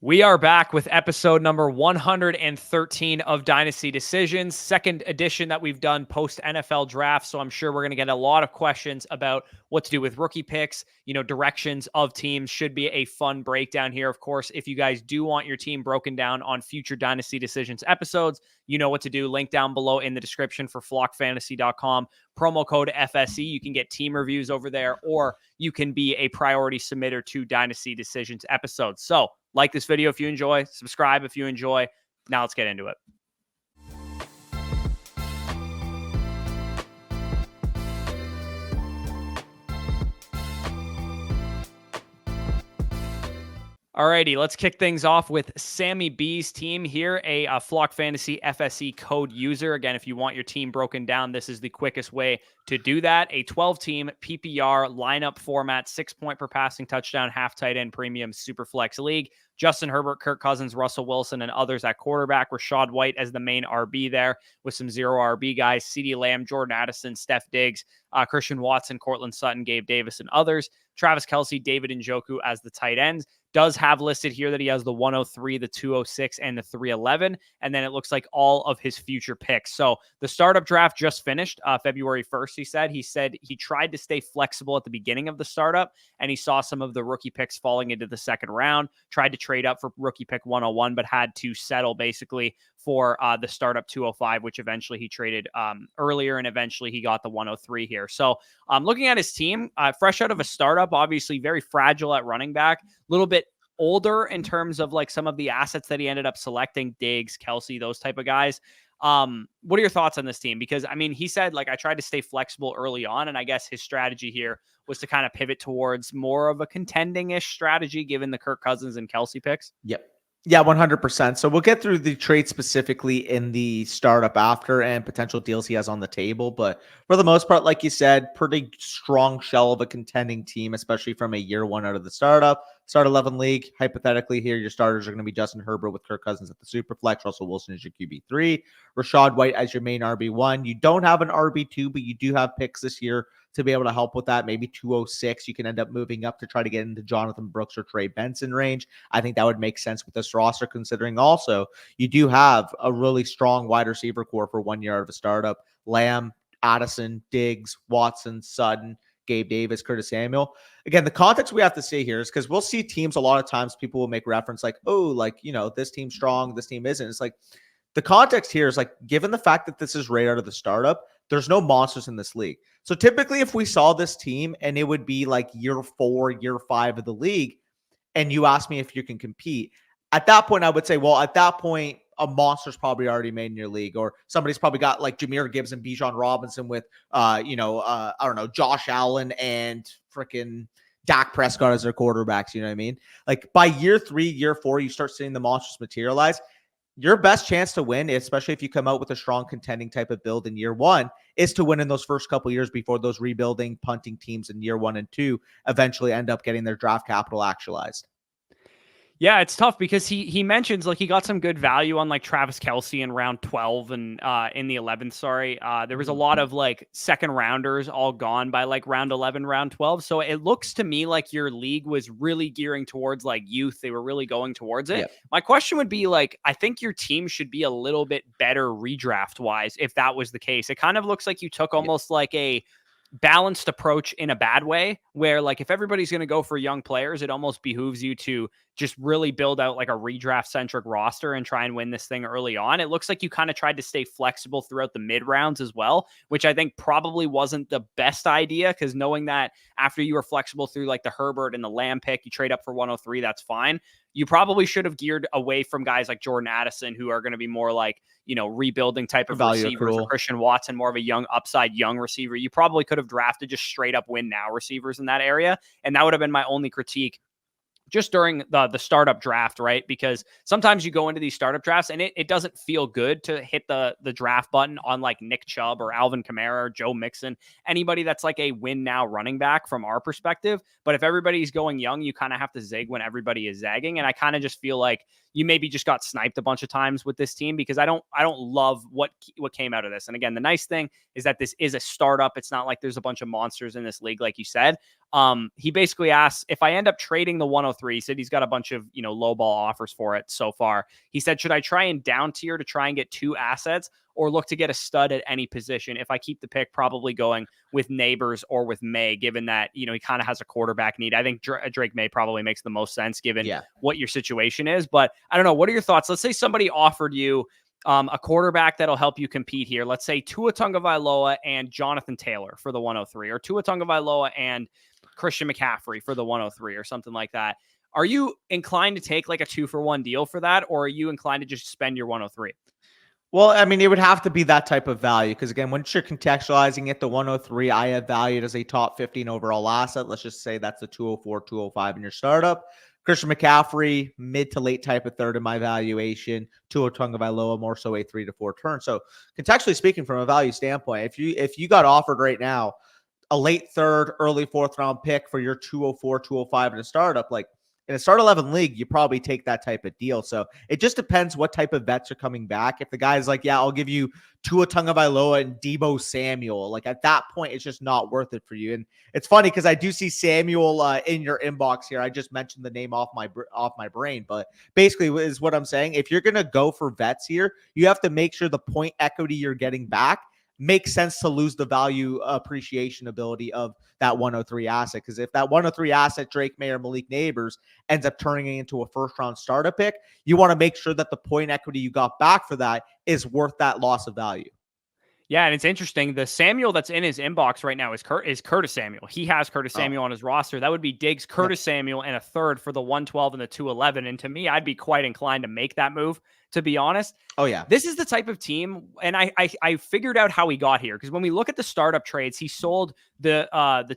We are back with episode number 113 of Dynasty Decisions, second edition that we've done post NFL draft. So I'm sure we're going to get a lot of questions about what to do with rookie picks, directions of teams. Should be a fun breakdown here. Of course, if you guys do want your team broken down on future Dynasty Decisions episodes, you know what to do. Link down below in the description for flockfantasy.com. Promo code FSE. You can get team reviews over there, or you can be a priority submitter to Dynasty Decisions episodes. So like this video if you enjoy, subscribe if you enjoy. Now let's get into it. Alrighty, let's kick things off with Sammy B's team here, a Flock Fantasy FSE code user. Again, if you want your team broken down, this is the quickest way to do that. A 12-team PPR lineup format, 6 point per passing touchdown, half tight end premium super flex league. Justin Herbert, Kirk Cousins, Russell Wilson, and others at quarterback. Rashad White as the main RB there with some zero RB guys. CeeDee Lamb, Jordan Addison, Steph Diggs, Christian Watson, Cortland Sutton, Gabe Davis, and others. Travis Kelce, David Njoku as the tight ends. Does have listed here that he has the 103, the 206, and the 311. And then it looks like all of his future picks. So the startup draft just finished February 1st, he said he tried to stay flexible at the beginning of the startup, and he saw some of the rookie picks falling into the second round, tried to trade up for rookie pick 101, but had to settle basically for the startup 205, which eventually he traded earlier, and eventually he got the 103 here. So looking at his team, fresh out of a startup, obviously very fragile at running back, a little bit older in terms of like some of the assets that he ended up selecting, Diggs, Kelce, those type of guys. What are your thoughts on this team? Because I mean, he said like I tried to stay flexible early on, and I guess his strategy here was to kind of pivot towards more of a contending-ish strategy given the Kirk Cousins and Kelce picks. Yep. Yeah, 100%. So we'll get through the trade specifically in the startup after and potential deals he has on the table. But for the most part, like you said, pretty strong shell of a contending team, especially from a year one out of the startup. Start 11 league. Hypothetically here, your starters are going to be Justin Herbert with Kirk Cousins at the super flex. Russell Wilson is your QB3. Rashad White as your main RB1. You don't have an RB2, but you do have picks this year to be able to help with that. Maybe 206. You can end up moving up to try to get into Jonathan Brooks or Trey Benson range. I think that would make sense with this roster, considering also you do have a really strong wide receiver core for 1 year out of a startup. Lamb, Addison, Diggs, Watson, Sutton, Gabe Davis, Curtis Samuel. Again, the context we have to see here is because we'll see teams a lot of times people will make reference like, oh, like, this team's strong, this team isn't. It's like the context here is like, given the fact that this is right out of the startup, there's no monsters in this league. So typically if we saw this team and it would be like year 4, year 5 of the league, and you ask me if you can compete, at that point, I would say, well, at that point, a monster's probably already made in your league, or somebody's probably got like Jahmyr Gibbs and Bijan Robinson with, I don't know, Josh Allen and freaking Dak Prescott as their quarterbacks. You know what I mean? Like by year 3, year 4, you start seeing the monsters materialize. Your best chance to win, especially if you come out with a strong contending type of build in year 1, is to win in those first couple years before those rebuilding punting teams in year 1 and 2 eventually end up getting their draft capital actualized. Yeah, it's tough because he mentions like he got some good value on like Travis Kelce in round 12 and in the 11th. Sorry, there was a lot of like second rounders all gone by like round 11, round 12. So it looks to me like your league was really gearing towards like youth. They were really going towards it. Yep. My question would be like, I think your team should be a little bit better redraft wise if that was the case. It kind of looks like you took almost like a balanced approach in a bad way where like if everybody's going to go for young players, it almost behooves you to just really build out like a redraft centric roster and try and win this thing early on. It looks like you kind of tried to stay flexible throughout the mid rounds as well, which I think probably wasn't the best idea, because knowing that after you were flexible through like the Herbert and the Lamb pick, you trade up for 103, that's fine. You probably should have geared away from guys like Jordan Addison, who are going to be more like, rebuilding type of receivers, or Christian Watson, more of a young upside young receiver. You probably could have drafted just straight up win now receivers in that area. And that would have been my only critique just during the startup draft, right? Because sometimes you go into these startup drafts and it doesn't feel good to hit the draft button on like Nick Chubb or Alvin Kamara or Joe Mixon, anybody that's like a win now running back from our perspective. But if everybody's going young, you kind of have to zig when everybody is zagging. And I kind of just feel like you maybe just got sniped a bunch of times with this team, because I don't love what came out of this. And again, the nice thing is that this is a startup. It's not like there's a bunch of monsters in this league, like you said. He basically asks, if I end up trading the 103, he said he's got a bunch of, low ball offers for it so far. He said, should I try and down tier to try and get 2 assets, or look to get a stud at any position? If I keep the pick, probably going with Neighbors or with May, given that, he kind of has a quarterback need. I think Drake May probably makes the most sense given what your situation is. But I don't know. What are your thoughts? Let's say somebody offered you a quarterback that'll help you compete here. Let's say Tua Tagovailoa and Jonathan Taylor for the 103, or Tua Tagovailoa and Christian McCaffrey for the 103, or something like that. Are you inclined to take like a 2-for-1 deal for that, or are you inclined to just spend your 103? Well, I mean, it would have to be that type of value, because again, once you're contextualizing it, the 103, I have valued as a top 15 overall asset. Let's just say that's the 204, 205 in your startup. Christian McCaffrey, mid to late type of third in my valuation. Tua Tagovailoa, more so a 3 to 4 turn. So contextually speaking, from a value standpoint, if you got offered right now a late third, early fourth round pick for your 204, 205 in a startup, like in a start 11 league, you probably take that type of deal. So it just depends what type of vets are coming back. If the guy's like, yeah, I'll give you Tua Tagovailoa and Deebo Samuel, like at that point, it's just not worth it for you. And it's funny because I do see Samuel in your inbox here. I just mentioned the name off my brain, but basically is what I'm saying. If you're gonna go for vets here, you have to make sure the point equity you're getting back makes sense to lose the value appreciation ability of that 103 asset. Because if that 103 asset, Drake May or Malik Neighbors, ends up turning into a first-round startup pick, you want to make sure that the point equity you got back for that is worth that loss of value. Yeah, and it's interesting. The Samuel that's in his inbox right now is Curtis Samuel. He has Curtis Samuel on his roster. That would be Diggs, Curtis Samuel, and a third for the 112 and the 211. And to me, I'd be quite inclined to make that move, to be honest. Oh, yeah. This is the type of team, and I figured out how he got here, because when we look at the startup trades, he sold the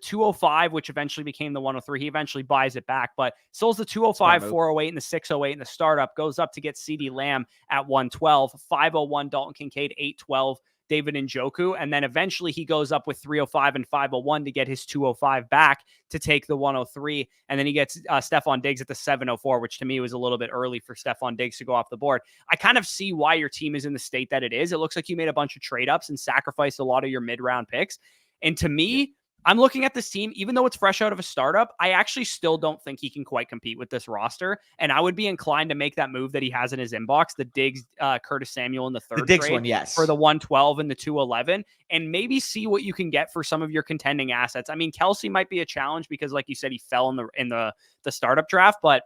205, which eventually became the 103. He eventually buys it back, but sells the 205, 408, and the 608 in the startup, goes up to get CeeDee Lamb at 112, 501 Dalton Kincaid, 812. David Njoku, and then eventually he goes up with 305 and 501 to get his 205 back to take the 103, and then he gets Stephon Diggs at the 704, which to me was a little bit early for Stephon Diggs to go off the board. I kind of see why your team is in the state that it is. It looks like you made a bunch of trade-ups and sacrificed a lot of your mid-round picks, and to me, I'm looking at this team, even though it's fresh out of a startup, I actually still don't think he can quite compete with this roster. And I would be inclined to make that move that he has in his inbox, the Diggs, Curtis Samuel in the third Diggs trade one, yes, for the 112 and the 211, and maybe see what you can get for some of your contending assets. I mean, Kelsey might be a challenge because, like you said, he fell in the startup draft, but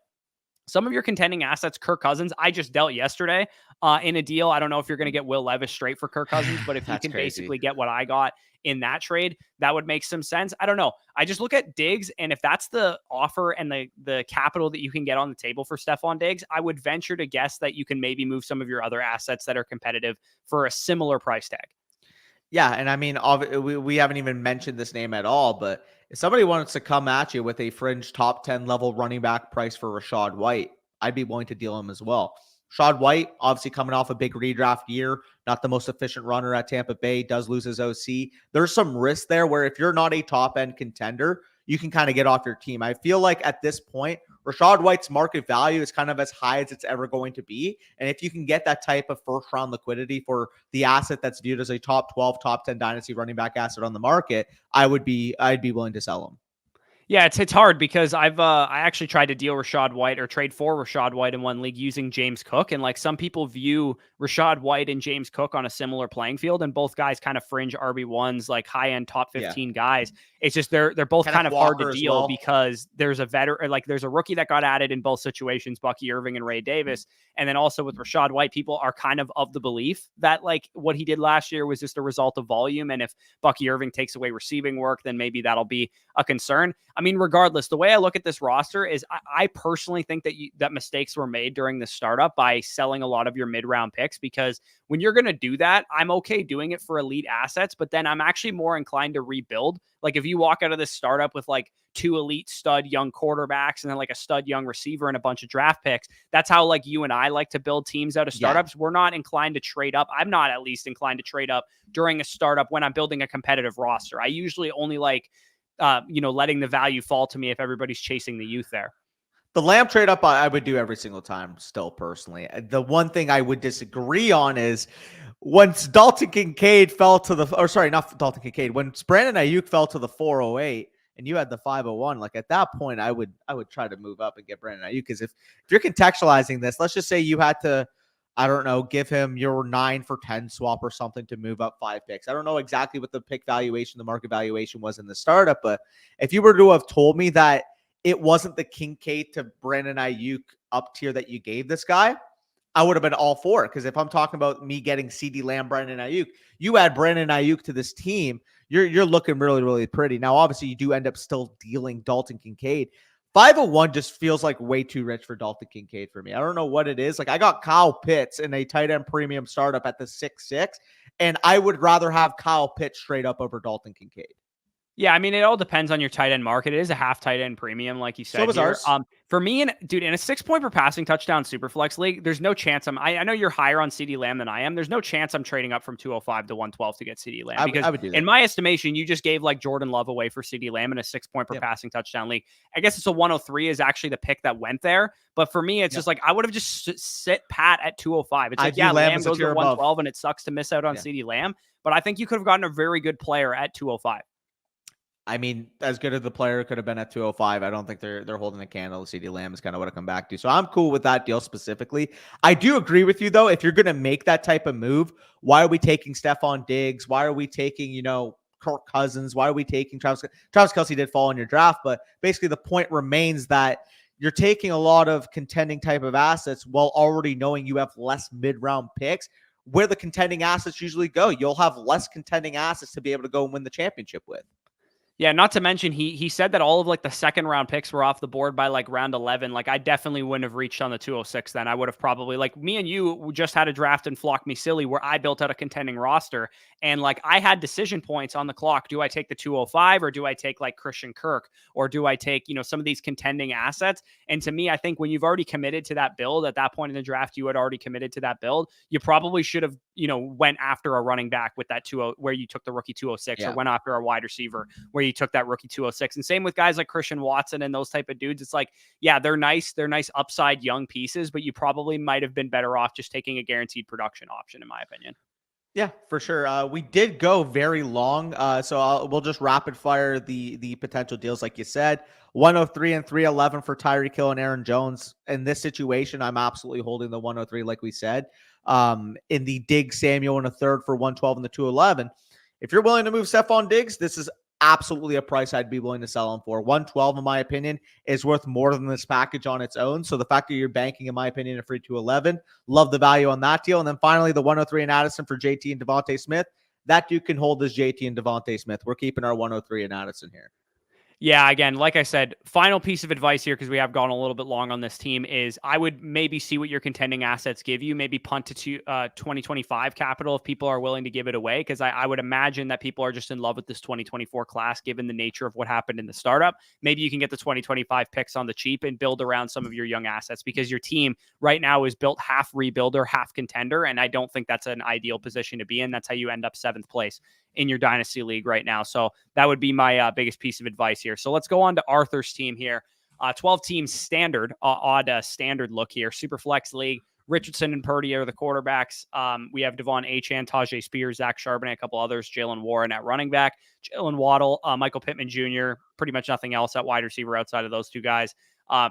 some of your contending assets, Kirk Cousins, I just dealt yesterday in a deal. I don't know if you're going to get Will Levis straight for Kirk Cousins, but if you can basically get what I got in that trade, that would make some sense. I don't know. I just look at Diggs, and if that's the offer and the capital that you can get on the table for Stephon Diggs, I would venture to guess that you can maybe move some of your other assets that are competitive for a similar price tag. Yeah, and I mean, we haven't even mentioned this name at all, but if somebody wants to come at you with a fringe top 10 level running back price for Rachaad White, I'd be willing to deal him as well. Rachaad White, obviously coming off a big redraft year, not the most efficient runner at Tampa Bay, does lose his OC. There's some risk there where if you're not a top-end contender, you can kind of get off your team. I feel like at this point, Rachaad White's market value is kind of as high as it's ever going to be. And if you can get that type of first-round liquidity for the asset that's viewed as a top 12, top 10 dynasty running back asset on the market, I'd be willing to sell him. Yeah, it's hard because I actually tried to deal Rachaad White or trade for Rachaad White in one league using James Cook, and like some people view Rachaad White and James Cook on a similar playing field, and both guys kind of fringe RB1s, like high end top 15 guys. It's just they're both kind of hard to deal because there's a veteran, like there's a rookie that got added in both situations, Bucky Irving and Ray Davis, and then also with Rachaad White, people are kind of the belief that like what he did last year was just a result of volume, and if Bucky Irving takes away receiving work, then maybe that'll be a concern. I mean, regardless, the way I look at this roster is I personally think that mistakes were made during the startup by selling a lot of your mid-round picks, because when you're going to do that, I'm okay doing it for elite assets, but then I'm actually more inclined to rebuild. Like if you walk out of this startup with like 2 elite stud young quarterbacks and then like a stud young receiver and a bunch of draft picks, that's how like you and I like to build teams out of startups. Yeah. We're not inclined to trade up. I'm not at least inclined to trade up during a startup when I'm building a competitive roster. I usually only like letting the value fall to me if everybody's chasing the youth there. The Lamb trade up, I would do every single time still personally. The one thing I would disagree on is once Dalton Kincaid fell to the, or sorry, not Dalton Kincaid, when Brandon Ayuk fell to the 408 and you had the 501, like at that point, I would try to move up and get Brandon Ayuk. Because if you're contextualizing this, let's just say you had to, I don't know, give him your 9 for 10 swap or something to move up 5 picks. I don't know exactly what the pick valuation, the market valuation was in the startup, but if you were to have told me that it wasn't the Kincaid to Brandon Ayuk up tier that you gave this guy, I would have been all for it. Because if I'm talking about me getting CD Lamb, Brandon Ayuk, you add Brandon Ayuk to this team, you're looking really, really pretty. Now, obviously, you do end up still dealing Dalton Kincaid. 501 just feels like way too rich for Dalton Kincaid for me. I don't know what it is. Like, I got Kyle Pitts in a tight end premium startup at the 6-6, and I would rather have Kyle Pitts straight up over Dalton Kincaid. Yeah, I mean, it all depends on your tight end market. It is a half tight end premium, like you said. So was here. ours. For me, in a 6-point per passing touchdown superflex league, there's no chance I know you're higher on CD Lamb than I am. There's no chance I'm trading up from 205 to 112 to get CD Lamb. Because I would do that. In my estimation, you just gave like Jordan Love away for CD Lamb in a 6-point per passing touchdown league. I guess it's a 103 is actually the pick that went there. But for me, it's just like I would have just sit pat at 205. It's like, Lamb goes to 112 and it sucks to miss out on CD Lamb. But I think you could have gotten a very good player at 205. I mean, as good as the player could have been at 205, I don't think they're holding a candle. CD Lamb is kind of what I come back to. So I'm cool with that deal specifically. I do agree with you, though. If you're going to make that type of move, why are we taking Stephon Diggs? Why are we taking, Kirk Cousins? Why are we taking Travis Kelce did fall in your draft, but basically the point remains that you're taking a lot of contending type of assets while already knowing you have less mid-round picks. Where the contending assets usually go, you'll have less contending assets to be able to go and win the championship with. Yeah, not to mention he said that all of like the second round picks were off the board by like round 11. Like I definitely wouldn't have reached on the 206 then. I would have probably, like me and you just had a draft in Flock Me Silly where I built out a contending roster and like I had decision points on the clock. Do I take the 205 or do I take like Christian Kirk or do I take, some of these contending assets? And to me, I think when you've already committed to that build at that point in the draft, you had already committed to that build. You probably should have, went after a running back with that 20 where you took the rookie 206 or went after a wide receiver where you took that rookie 206. And same with guys like Christian Watson and those type of dudes. It's like, yeah, they're nice upside young pieces, but you probably might have been better off just taking a guaranteed production option, in my opinion. Yeah, for sure. We did go very long, so we'll just rapid fire the potential deals, like you said. 103 and 311 for Tyreek Hill and Aaron Jones. In this situation, I'm absolutely holding the 103, like we said. In the Diggs Samuel and a third for 112 and the 211. If you're willing to move Stephon Diggs, this is absolutely a price I'd be willing to sell him for. 112, in my opinion, is worth more than this package on its own. So the fact that you're banking, in my opinion, a free 211, love the value on that deal. And then finally, the 103 in Addison for JT and Devontae Smith. That dude can hold this JT and Devontae Smith. We're keeping our 103 in Addison here. Yeah, again, like I said, final piece of advice here, because we have gone a little bit long on this team, is I would maybe see what your contending assets give you, maybe punt to 2025 capital if people are willing to give it away, because I would imagine that people are just in love with this 2024 class, given the nature of what happened in the startup. Maybe you can get the 2025 picks on the cheap and build around some of your young assets, because your team right now is built half rebuilder, half contender, and I don't think that's an ideal position to be in. That's how you end up 7th place in your dynasty league right now. So that would be my biggest piece of advice here. So let's go on to Arthur's team here. 12 teams standard, odd standard look here. Superflex league. Richardson and Purdy are the quarterbacks. We have Devon Achane, Tajay Spears, Zach Charbonnet, a couple others, Jalen Warren at running back, Jalen Waddle, Michael Pittman Jr., pretty much nothing else at wide receiver outside of those two guys.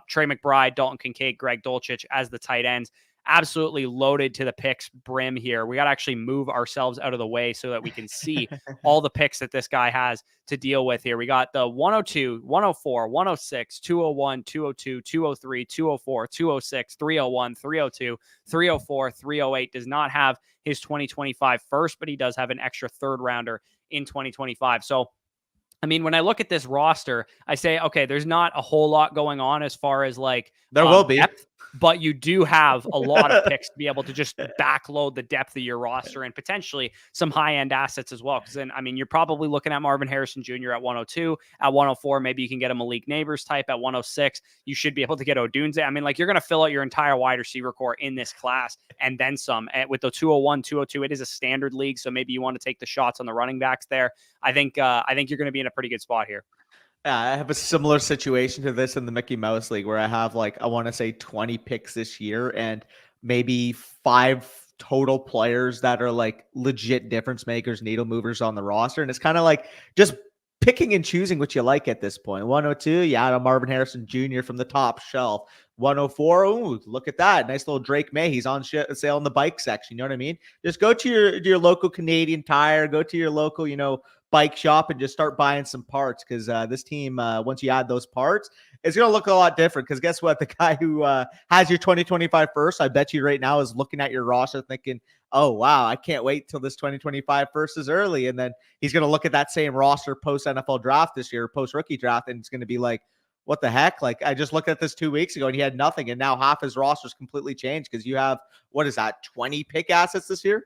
Trey McBride, Dalton Kincaid, Greg Dulcich as the tight ends. Absolutely loaded to the picks brim here. We got to actually move ourselves out of the way so that we can see all the picks that this guy has to deal with here. We got the 102, 104, 106, 201, 202, 203, 204, 206, 301, 302, 304, 308. Does not have his 2025 first, but he does have an extra third rounder in 2025. So, I mean, when I look at this roster, I say, okay, there's not a whole lot going on as far as like there will be depth, but you do have a lot of picks to be able to just backload the depth of your roster and potentially some high-end assets as well. Because then, I mean, you're probably looking at Marvin Harrison Jr. at 102, at 104, maybe you can get a Malik Neighbors type at 106. You should be able to get Odunze. I mean, like you're going to fill out your entire wide receiver core in this class and then some. And with the 201, 202, it is a standard league, so maybe you want to take the shots on the running backs there. I think you're going to be in a pretty good spot here. I have a similar situation to this in the Mickey Mouse League where I have like, I want to say 20 picks this year and maybe 5 total players that are like legit difference makers, needle movers on the roster. And it's kind of like just picking and choosing what you like at this point. 102, you add a Marvin Harrison Jr. from the top shelf. 104, ooh, look at that. Nice little Drake May. He's on sale in the bike section. You know what I mean? Just go to your local Canadian Tire, go to your local, bike shop and just start buying some parts because this team, once you add those parts, it's going to look a lot different because guess what? The guy who has your 2025 first, I bet you right now is looking at your roster thinking, oh, wow, I can't wait till this 2025 first is early. And then he's going to look at that same roster post NFL draft this year, post rookie draft, and it's going to be like, what the heck? Like, I just looked at this 2 weeks ago and he had nothing. And now half his roster's completely changed because you have, what is that, 20 pick assets this year?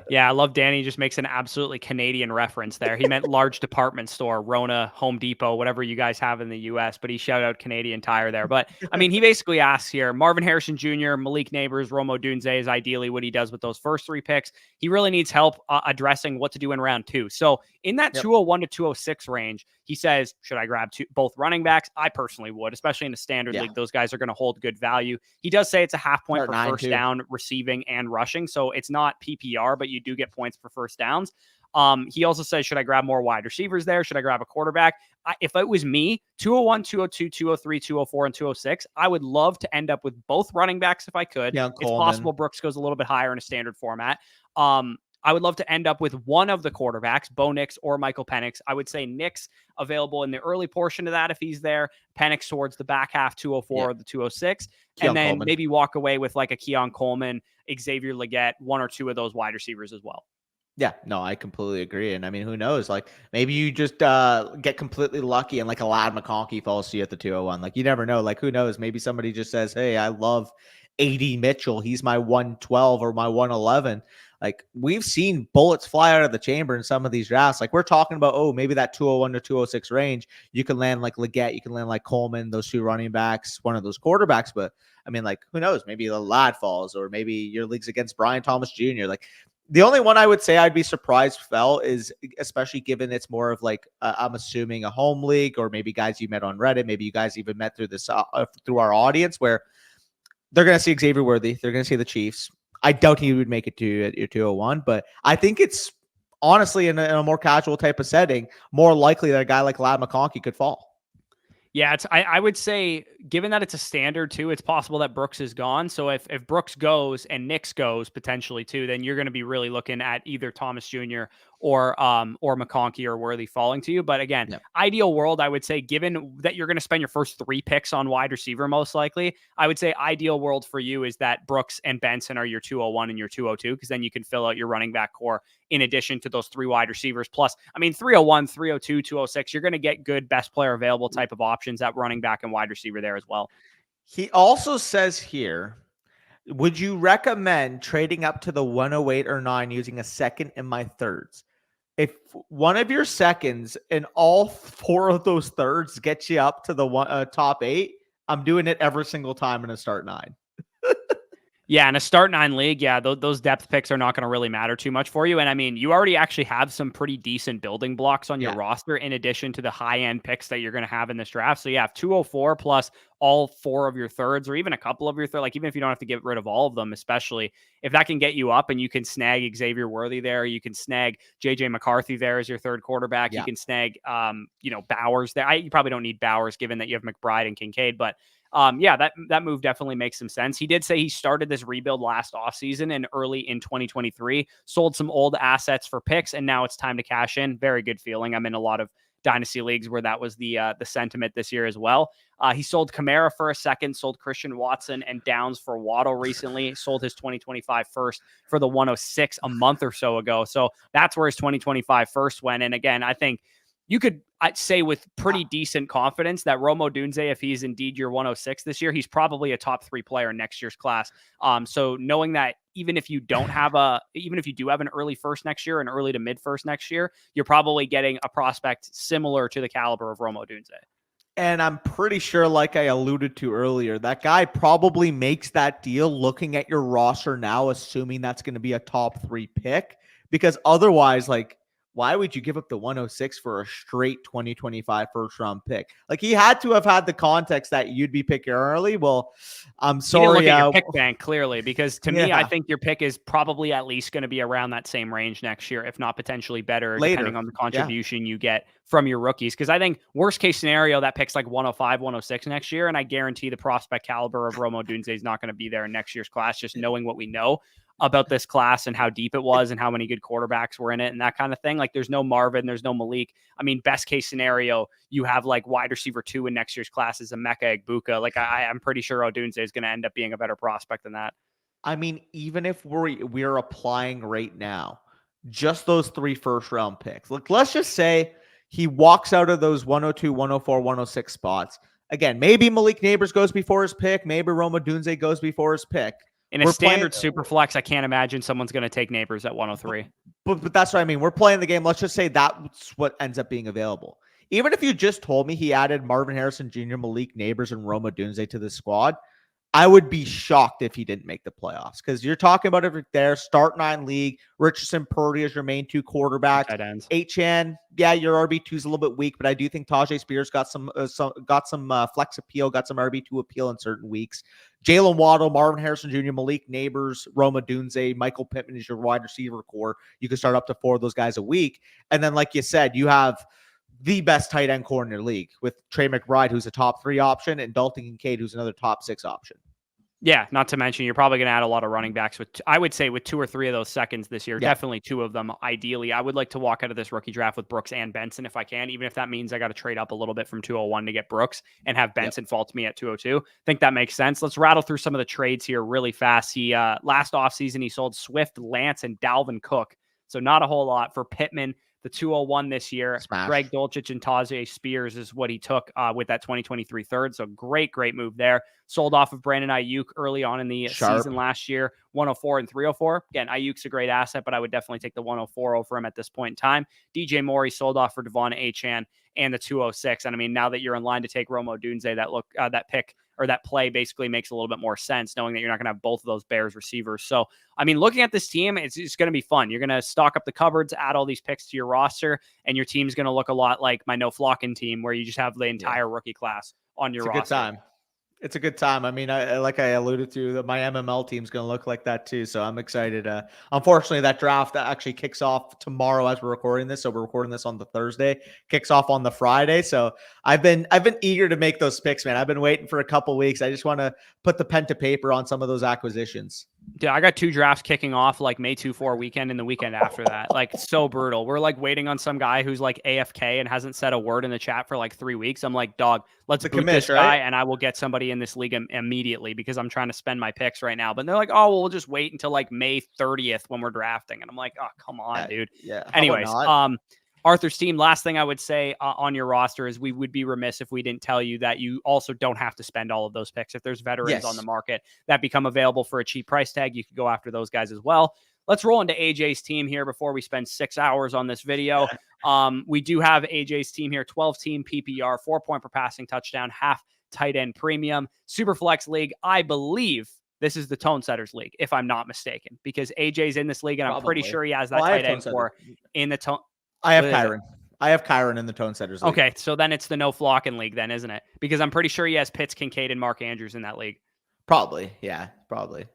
Yeah, I love Danny just makes an absolutely Canadian reference there. He meant large department store, Rona, Home Depot, whatever you guys have in the US, but he shouted out Canadian Tire there. But I mean, he basically asks here, Marvin Harrison Jr., Malik Neighbors, Rome Odunze is ideally what he does with those first 3 picks. He really needs help addressing what to do in round 2. So in that 201 to 206 range, he says, should I grab both running backs? I personally would, especially in a standard league. Those guys are going to hold good value. He does say it's a half point for first down, receiving, and rushing. So it's not PPR, but you do get points for first downs. He also says, should I grab more wide receivers there? Should I grab a quarterback? If it was me, 201, 202, 203, 204, and 206, I would love to end up with both running backs if I could. Yeah, it's possible Brooks goes a little bit higher in a standard format. I would love to end up with one of the quarterbacks, Bo Nix or Michael Penix. I would say Nix available in the early portion of that if he's there. Penix towards the back half, 204 or the 206. And then Coleman. Maybe walk away with like a Keon Coleman, Xavier Legette, 1 or 2 of those wide receivers as well. Yeah, no, I completely agree. And I mean, who knows? Like maybe you just get completely lucky and like a Ladd McConkey falls to you at the 201. Like you never know. Like who knows? Maybe somebody just says, hey, I love AD Mitchell. He's my 112 or my 111. Like we've seen bullets fly out of the chamber in some of these drafts. Like we're talking about, oh, maybe that 201 to 206 range, you can land like Legette, you can land like Coleman, those 2 running backs, one of those quarterbacks. But I mean, like who knows? Maybe the Ladd falls, or maybe your league's against Brian Thomas Jr. Like the only one I would say I'd be surprised fell is, especially given it's more of like I'm assuming a home league, or maybe guys you met on Reddit, maybe you guys even met through this through our audience, where they're going to see Xavier Worthy, they're going to see the Chiefs. I doubt he would make it to your 201, but I think it's honestly in a more casual type of setting, more likely that a guy like Ladd McConkey could fall. Yeah, I would say, given that it's a standard too, it's possible that Brooks is gone. So if Brooks goes and Nix goes potentially too, then you're going to be really looking at either Thomas Jr. or McConkey or Worthy falling to you. But again, ideal world, I would say, given that you're going to spend your first 3 picks on wide receiver, most likely, I would say ideal world for you is that Brooks and Benson are your 201 and your 202, because then you can fill out your running back core in addition to those 3 wide receivers. Plus, I mean, 301, 302, 206, you're going to get good best player available type of options at running back and wide receiver there as well. He also says here, would you recommend trading up to the 108 or 9 using a second in my thirds? If one of your seconds and all 4 of those thirds gets you up to the top 8, I'm doing it every single time in a start 9. Yeah, in a start 9 league, those depth picks are not going to really matter too much for you. And I mean, you already actually have some pretty decent building blocks on your roster in addition to the high-end picks that you're going to have in this draft. So you have 204 plus all 4 of your thirds, or even a couple of your thirds. Like even if you don't have to get rid of all of them, especially if that can get you up and you can snag Xavier Worthy there, you can snag JJ McCarthy there as your third quarterback. You can snag, Bowers there. You probably don't need Bowers given that you have McBride and Kincaid, but that move definitely makes some sense. He did say he started this rebuild last offseason and early in 2023, sold some old assets for picks, and now it's time to cash in. Very good feeling. I'm in a lot of dynasty leagues where that was the sentiment this year as well. He sold Kamara for a second, sold Christian Watson and Downs for Waddle recently, sold his 2025 first for the 106 a month or so ago. So that's where his 2025 first went. And again, I think I'd say with pretty decent confidence that Rome Odunze, if he's indeed your 106 this year, he's probably a top 3 player in next year's class. So knowing that even if you do have an early first next year, an early to mid first next year, you're probably getting a prospect similar to the caliber of Rome Odunze. And I'm pretty sure, like I alluded to earlier, that guy probably makes that deal looking at your roster now, assuming that's going to be a top 3 pick, because otherwise, like, why would you give up the 106 for a straight 2025 first round pick? Like, he had to have had the context that you'd be picking early. Well, I'm sorry. You didn't look at your pick bank clearly, because to me, I Yeah. think your pick is probably at least going to be around that same range next year, if not potentially better, Later. depending on the contribution you get from your rookies. Because I think worst case scenario, that pick's like 105, 106 next year. And I guarantee the prospect caliber of Rome Odunze is not going to be there in next year's class, just knowing what we know about this class and how deep it was and how many good quarterbacks were in it and that kind of thing. Like, there's no Marvin, there's no Malik. I mean, best case scenario, you have like wide receiver 2 in next year's class is Emeka Egbuka. Like, I'm pretty sure Odunze is going to end up being a better prospect than that. I mean, even if we're applying right now, just those 3 first round picks. Look, let's just say he walks out of those 102, 104, 106 spots. Again, maybe Malik Neighbors goes before his pick. Maybe Rome Odunze goes before his pick. In a standard super flex, I can't imagine someone's going to take Neighbors at 103. But that's what I mean. We're playing the game. Let's just say that's what ends up being available. Even if you just told me he added Marvin Harrison Jr., Malik Neighbors, and Rome Odunze to the squad, I would be shocked if he didn't make the playoffs, because you're talking about it there. Start 9 league. Richardson, Purdy as your main 2 quarterbacks. Achane, yeah, your RB2 is a little bit weak, but I do think Tajay Spears got some flex appeal, got some RB2 appeal in certain weeks. Jalen Waddle, Marvin Harrison Jr., Malik Neighbors, Rome Odunze, Michael Pittman is your wide receiver core. You can start up to 4 of those guys a week. And then, like you said, you have the best tight end core in your league with Trey McBride, who's a top 3 option, and Dalton Kincaid, who's another top 6 option. Yeah, not to mention you're probably going to add a lot of running backs with, I would say, with 2 or 3 of those seconds this year. Yeah. Definitely 2 of them. Ideally, I would like to walk out of this rookie draft with Brooks and Benson if I can, even if that means I got to trade up a little bit from 201 to get Brooks and have Benson fall to me at 202. I think that makes sense. Let's rattle through some of the trades here really fast. He last offseason, he sold Swift, Lance, and Dalvin Cook. So not a whole lot for Pittman. The 201 this year, Smash. Greg Dulcich and Tajay Spears is what he took with that 2023 third. So great move there. Sold off of Brandon Ayuk early on in the season last year, 104 and 304. Again, Ayuk's a great asset, but I would definitely take the 104 over him at this point in time. DJ Moore, he sold off for Devon Achane and the 206. And I mean, now that you're in line to take Rome Odunze, that pick or that play basically makes a little bit more sense, knowing that you're not going to have both of those Bears receivers. So, I mean, looking at this team, it's going to be fun. You're going to stock up the cupboards, add all these picks to your roster, and your team's going to look a lot like my No Flockin team, where you just have the entire rookie class on your roster. It's a good time. It's a good time. I mean, like I alluded to, my MML team's going to look like that too. So I'm excited. Unfortunately, that draft actually kicks off tomorrow as we're recording this. So we're recording this on the Thursday, kicks off on the Friday. So I've been eager to make those picks, man. I've been waiting for a couple weeks. I just want to put the pen to paper on some of those acquisitions. Yeah, I got 2 drafts kicking off like May 2-4 weekend and the weekend after that. Like, so brutal. We're like waiting on some guy who's like AFK and hasn't said a word in the chat for like 3 weeks. I'm like, dog, let's boot this guy and I will get somebody in this league immediately because I'm trying to spend my picks right now. But they're like, oh, well, we'll just wait until like May 30th when we're drafting. And I'm like, oh, come on, dude. Yeah. Anyways, Arthur's team, last thing I would say on your roster is we would be remiss if we didn't tell you that you also don't have to spend all of those picks. If there's veterans on the market that become available for a cheap price tag, you can go after those guys as well. Let's roll into AJ's team here before we spend 6 hours on this video. We do have AJ's team here, 12-team PPR, 4 point per passing touchdown, half tight end premium, super flex league. I believe this is the Tone Setters League, if I'm not mistaken, because AJ's in this league and I'm pretty sure he has that tight end for in the Tone. I have Kyron. I have Kyron in the Tone Setters League. Okay, so then it's the No Flockin League then, isn't it? Because I'm pretty sure he has Pitts, Kincaid, and Mark Andrews in that league. Probably, yeah, probably.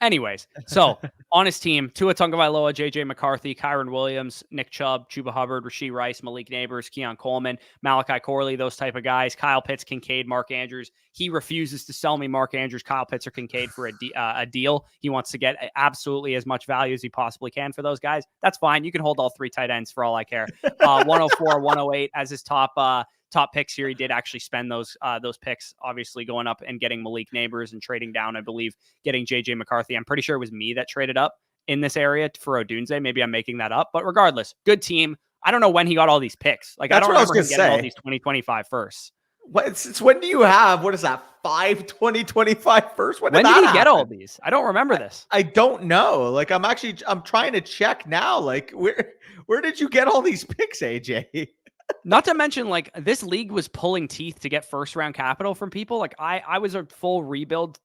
Anyways, so on his team, Tua Tagovailoa, JJ McCarthy, Kyron Williams, Nick Chubb, Chuba Hubbard, Rashee Rice, Malik Neighbors, Keon Coleman, Malachi Corley, those type of guys, Kyle Pitts, Kincaid, Mark Andrews. He refuses to sell me Mark Andrews, Kyle Pitts, or Kincaid for a deal. He wants to get absolutely as much value as he possibly can for those guys. That's fine. You can hold all 3 tight ends for all I care. 104, 108 as his top picks here. He did actually spend those picks, obviously going up and getting Malik Neighbors and trading down, I believe, getting JJ McCarthy. I'm pretty sure it was me that traded up in this area for Odunze. Maybe I'm making that up, but regardless, good team. I don't know when he got all these picks. Like, I don't remember him getting all these 2025 firsts. It's when do you have, what is that, 5 2025 first? When did he get all these? I don't remember this. I don't know. Like, I'm trying to check now. Like, where did you get all these picks, AJ? Not to mention, like, this league was pulling teeth to get first round capital from people. Like, I was a full rebuild,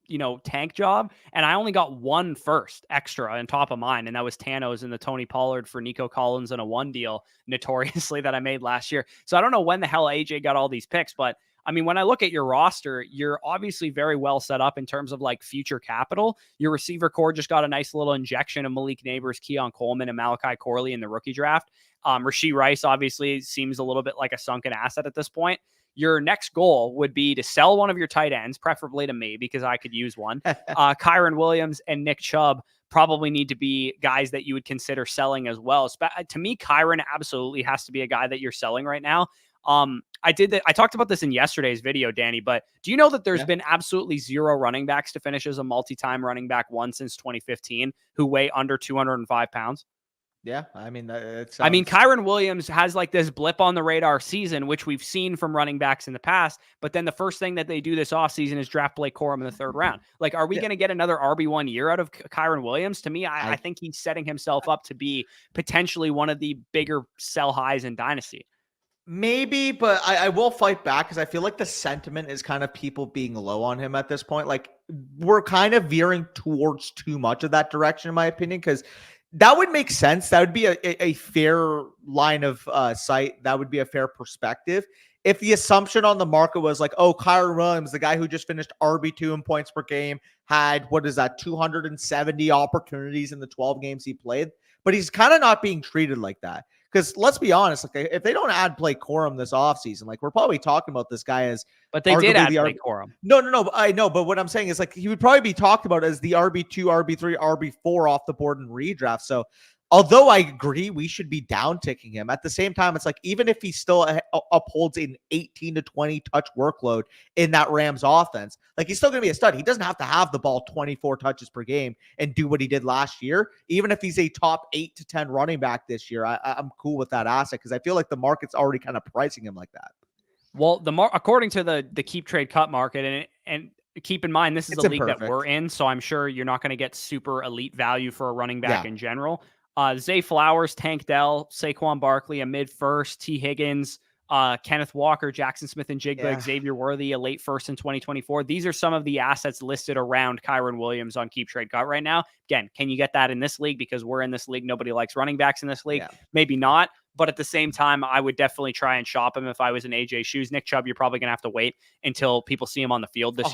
tank job, and I only got one first extra on top of mine, and that was Tano's and the Tony Pollard for Nico Collins and a one deal, notoriously, that I made last year. So I don't know when the hell AJ got all these picks, but I mean, when I look at your roster, you're obviously very well set up in terms of like future capital. Your receiver core just got a nice little injection of Malik Neighbors, Keon Coleman, and Malachi Corley in the rookie draft. Rashee Rice obviously seems a little bit like a sunken asset at this point. Your next goal would be to sell one of your tight ends, preferably to me because I could use one. Kyron Williams and Nick Chubb probably need to be guys that you would consider selling as well. To me, Kyron absolutely has to be a guy that you're selling right now. I talked about this in yesterday's video, Danny, but do you know that there's been absolutely zero running backs to finish as a multi-time running back one since 2015 who weigh under 205 pounds? Yeah, I mean, Kyron Williams has like this blip on the radar season, which we've seen from running backs in the past. But then the first thing that they do this offseason is draft Blake Corum in the third round. Like, are we going to get another RB1 year out of Kyron Williams? To me, I think he's setting himself up to be potentially one of the bigger sell highs in Dynasty. Maybe, but I will fight back because I feel like the sentiment is kind of people being low on him at this point. Like, we're kind of veering towards too much of that direction, in my opinion, because that would make sense. That would be a fair line of sight. That would be a fair perspective. If the assumption on the market was like, oh, Kyron Williams, the guy who just finished RB2 in points per game, had, 270 opportunities in the 12 games he played. But he's kind of not being treated like that. Because let's be honest, like, if they don't add Blake Corum this offseason, like, we're probably talking about this guy as. But they did add Blake Corum. No. I know. But what I'm saying is, like, he would probably be talked about as the RB2, RB3, RB4 off the board in redraft. So although I agree we should be down ticking him, at the same time, it's like, even if he still upholds an 18 to 20 touch workload in that Rams offense, like, he's still going to be a stud. He doesn't have to have the ball 24 touches per game and do what he did last year. Even if he's a top 8 to 10 running back this year, I'm cool with that asset because I feel like the market's already kind of pricing him like that. Well, according to the keep trade cut market, and keep in mind, this is a league that we're in, so I'm sure you're not going to get super elite value for a running back in general. Zay Flowers, Tank Dell, Saquon Barkley, a mid first, T. Higgins, Kenneth Walker, Jackson Smith and Jigba, Xavier Worthy, a late first in 2024. These are some of the assets listed around Kyron Williams on Keep Trade Cut right now. Again, can you get that in this league? Because we're in this league. Nobody likes running backs in this league. Maybe not. But at the same time, I would definitely try and shop him if I was in AJ shoes. Nick Chubb, you're probably going to have to wait until people see him on the field this 100%.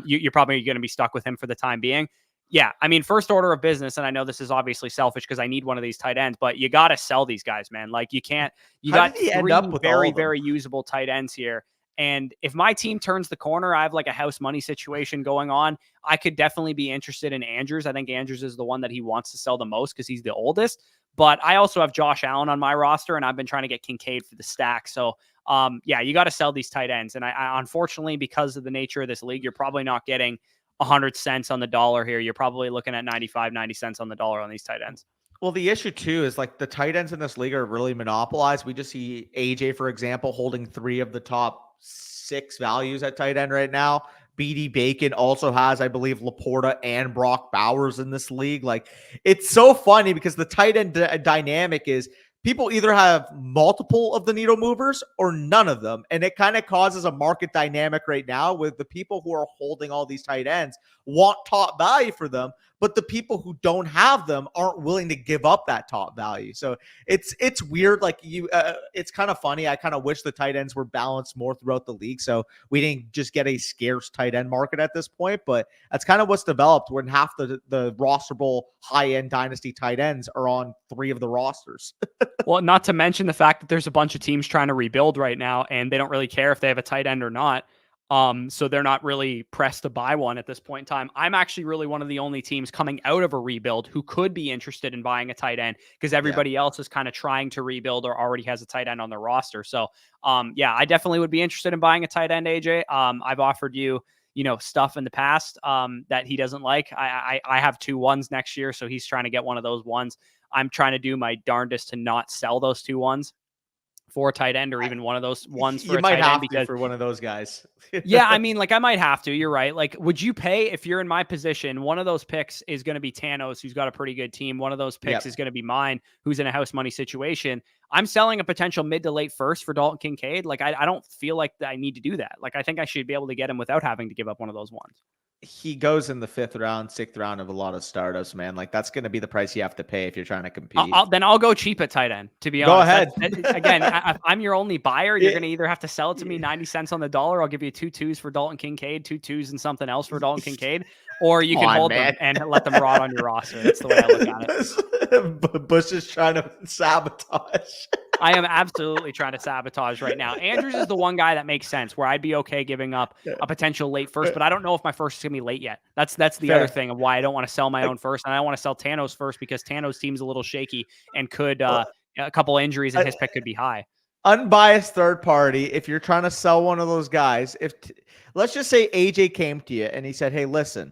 Year. You're probably going to be stuck with him for the time being. Yeah, I mean, first order of business, and I know this is obviously selfish because I need one of these tight ends, but you got to sell these guys, man. Like, you can't. You got three very, very usable tight ends here. And if my team turns the corner, I have like a house money situation going on. I could definitely be interested in Andrews. I think Andrews is the one that he wants to sell the most because he's the oldest. But I also have Josh Allen on my roster, and I've been trying to get Kincaid for the stack. So, you got to sell these tight ends. And I unfortunately, because of the nature of this league, you're probably not getting 100 cents on the dollar here. You're probably looking at 95, 90 cents on the dollar on these tight ends. Well, the issue too is like the tight ends in this league are really monopolized. We just see AJ, for example, holding 3 of the top 6 values at tight end right now. BD Bacon also has, I believe, Laporta and Brock Bowers in this league. Like, it's so funny because the tight end dynamic is people either have multiple of the needle movers or none of them. And it kind of causes a market dynamic right now with the people who are holding all these tight ends want top value for them, but the people who don't have them aren't willing to give up that top value. So it's weird. Like, it's kind of funny. I kind of wish the tight ends were balanced more throughout the league, so we didn't just get a scarce tight end market at this point. But that's kind of what's developed when half the rosterable high-end dynasty tight ends are on 3 of the rosters. Well, not to mention the fact that there's a bunch of teams trying to rebuild right now, and they don't really care if they have a tight end or not. So they're not really pressed to buy one at this point in time. I'm actually really one of the only teams coming out of a rebuild who could be interested in buying a tight end because everybody else is kind of trying to rebuild or already has a tight end on their roster. So, I definitely would be interested in buying a tight end, AJ. I've offered you, stuff in the past, that he doesn't like. I have 2 ones next year. So he's trying to get one of those ones. I'm trying to do my darndest to not sell those 2 ones. for a tight end, or even one of those ones for You a might tight end, have to because for one of those guys. yeah, I mean, like I might have to. You're right. Like, would you pay if you're in my position? One of those picks is going to be Tano's, who's got a pretty good team. One of those picks Yep. is going to be mine, who's in a house money situation. I'm selling a potential mid to late first for Dalton Kincaid. Like, I don't feel like I need to do that. Like, I think I should be able to get him without having to give up one of those ones. He goes in the 5th round, 6th round of a lot of startups, man. Like that's going to be the price you have to pay if you're trying to compete. I'll go cheap at tight end, to be Go honest. ahead. Again, if I'm your only buyer, you're going to either have to sell it to me 90 cents on the dollar. I'll give you 2 2s for Dalton Kincaid, 2 2s and something else for Dalton Kincaid, or you can hold them and let them rot on your roster. That's the way I look at it. Bush is trying to sabotage. I am absolutely trying to sabotage right now. Andrews is the one guy that makes sense, where I'd be okay giving up a potential late first, but I don't know if my first is going to be late yet. That's the other thing of why I don't want to sell my own first, and I don't want to sell Tano's first, because Tano's team's a little shaky and could a couple injuries and his pick could be high. Unbiased third party. If you're trying to sell one of those guys, let's just say AJ came to you and he said, "Hey, listen,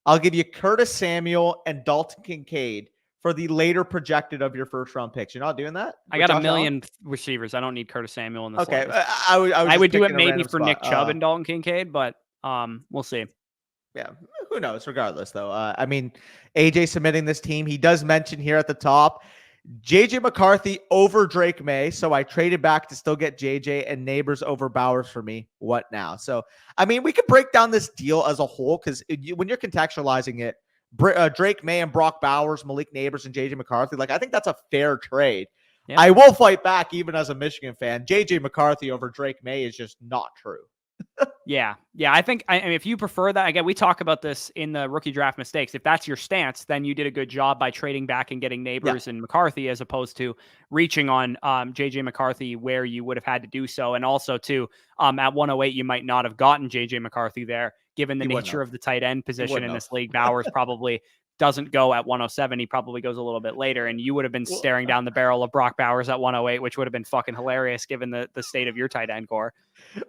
I'll give you Curtis Samuel and Dalton Kincaid for the later projected of your first round picks." You're not doing that? I got a million receivers. I don't need Curtis Samuel in this. Okay, I would do it maybe for spot. Nick Chubb and Dalton Kincaid, but we'll see. Yeah, who knows? Regardless, though, I mean, AJ submitting this team, he does mention here at the top, JJ McCarthy over Drake May. So I traded back to still get JJ, and Neighbors over Bowers for me. What now? So, I mean, we could break down this deal as a whole, because when you're contextualizing it, Drake May and Brock Bowers, Malik Neighbors, and JJ McCarthy, like I think that's a fair trade. Yep. I will fight back even as a Michigan fan. JJ McCarthy over Drake May is just not true. Yeah. I think I mean, if you prefer that, again, we talk about this in the rookie draft mistakes. If that's your stance, then you did a good job by trading back and getting Neighbors and McCarthy, as opposed to reaching on JJ McCarthy where you would have had to do so. And also too, at 108, you might not have gotten JJ McCarthy there, given the nature of the tight end position in this league. Bowers probably doesn't go at 107. He probably goes a little bit later, and you would have been staring down the barrel of Brock Bowers at 108, which would have been fucking hilarious given the state of your tight end core.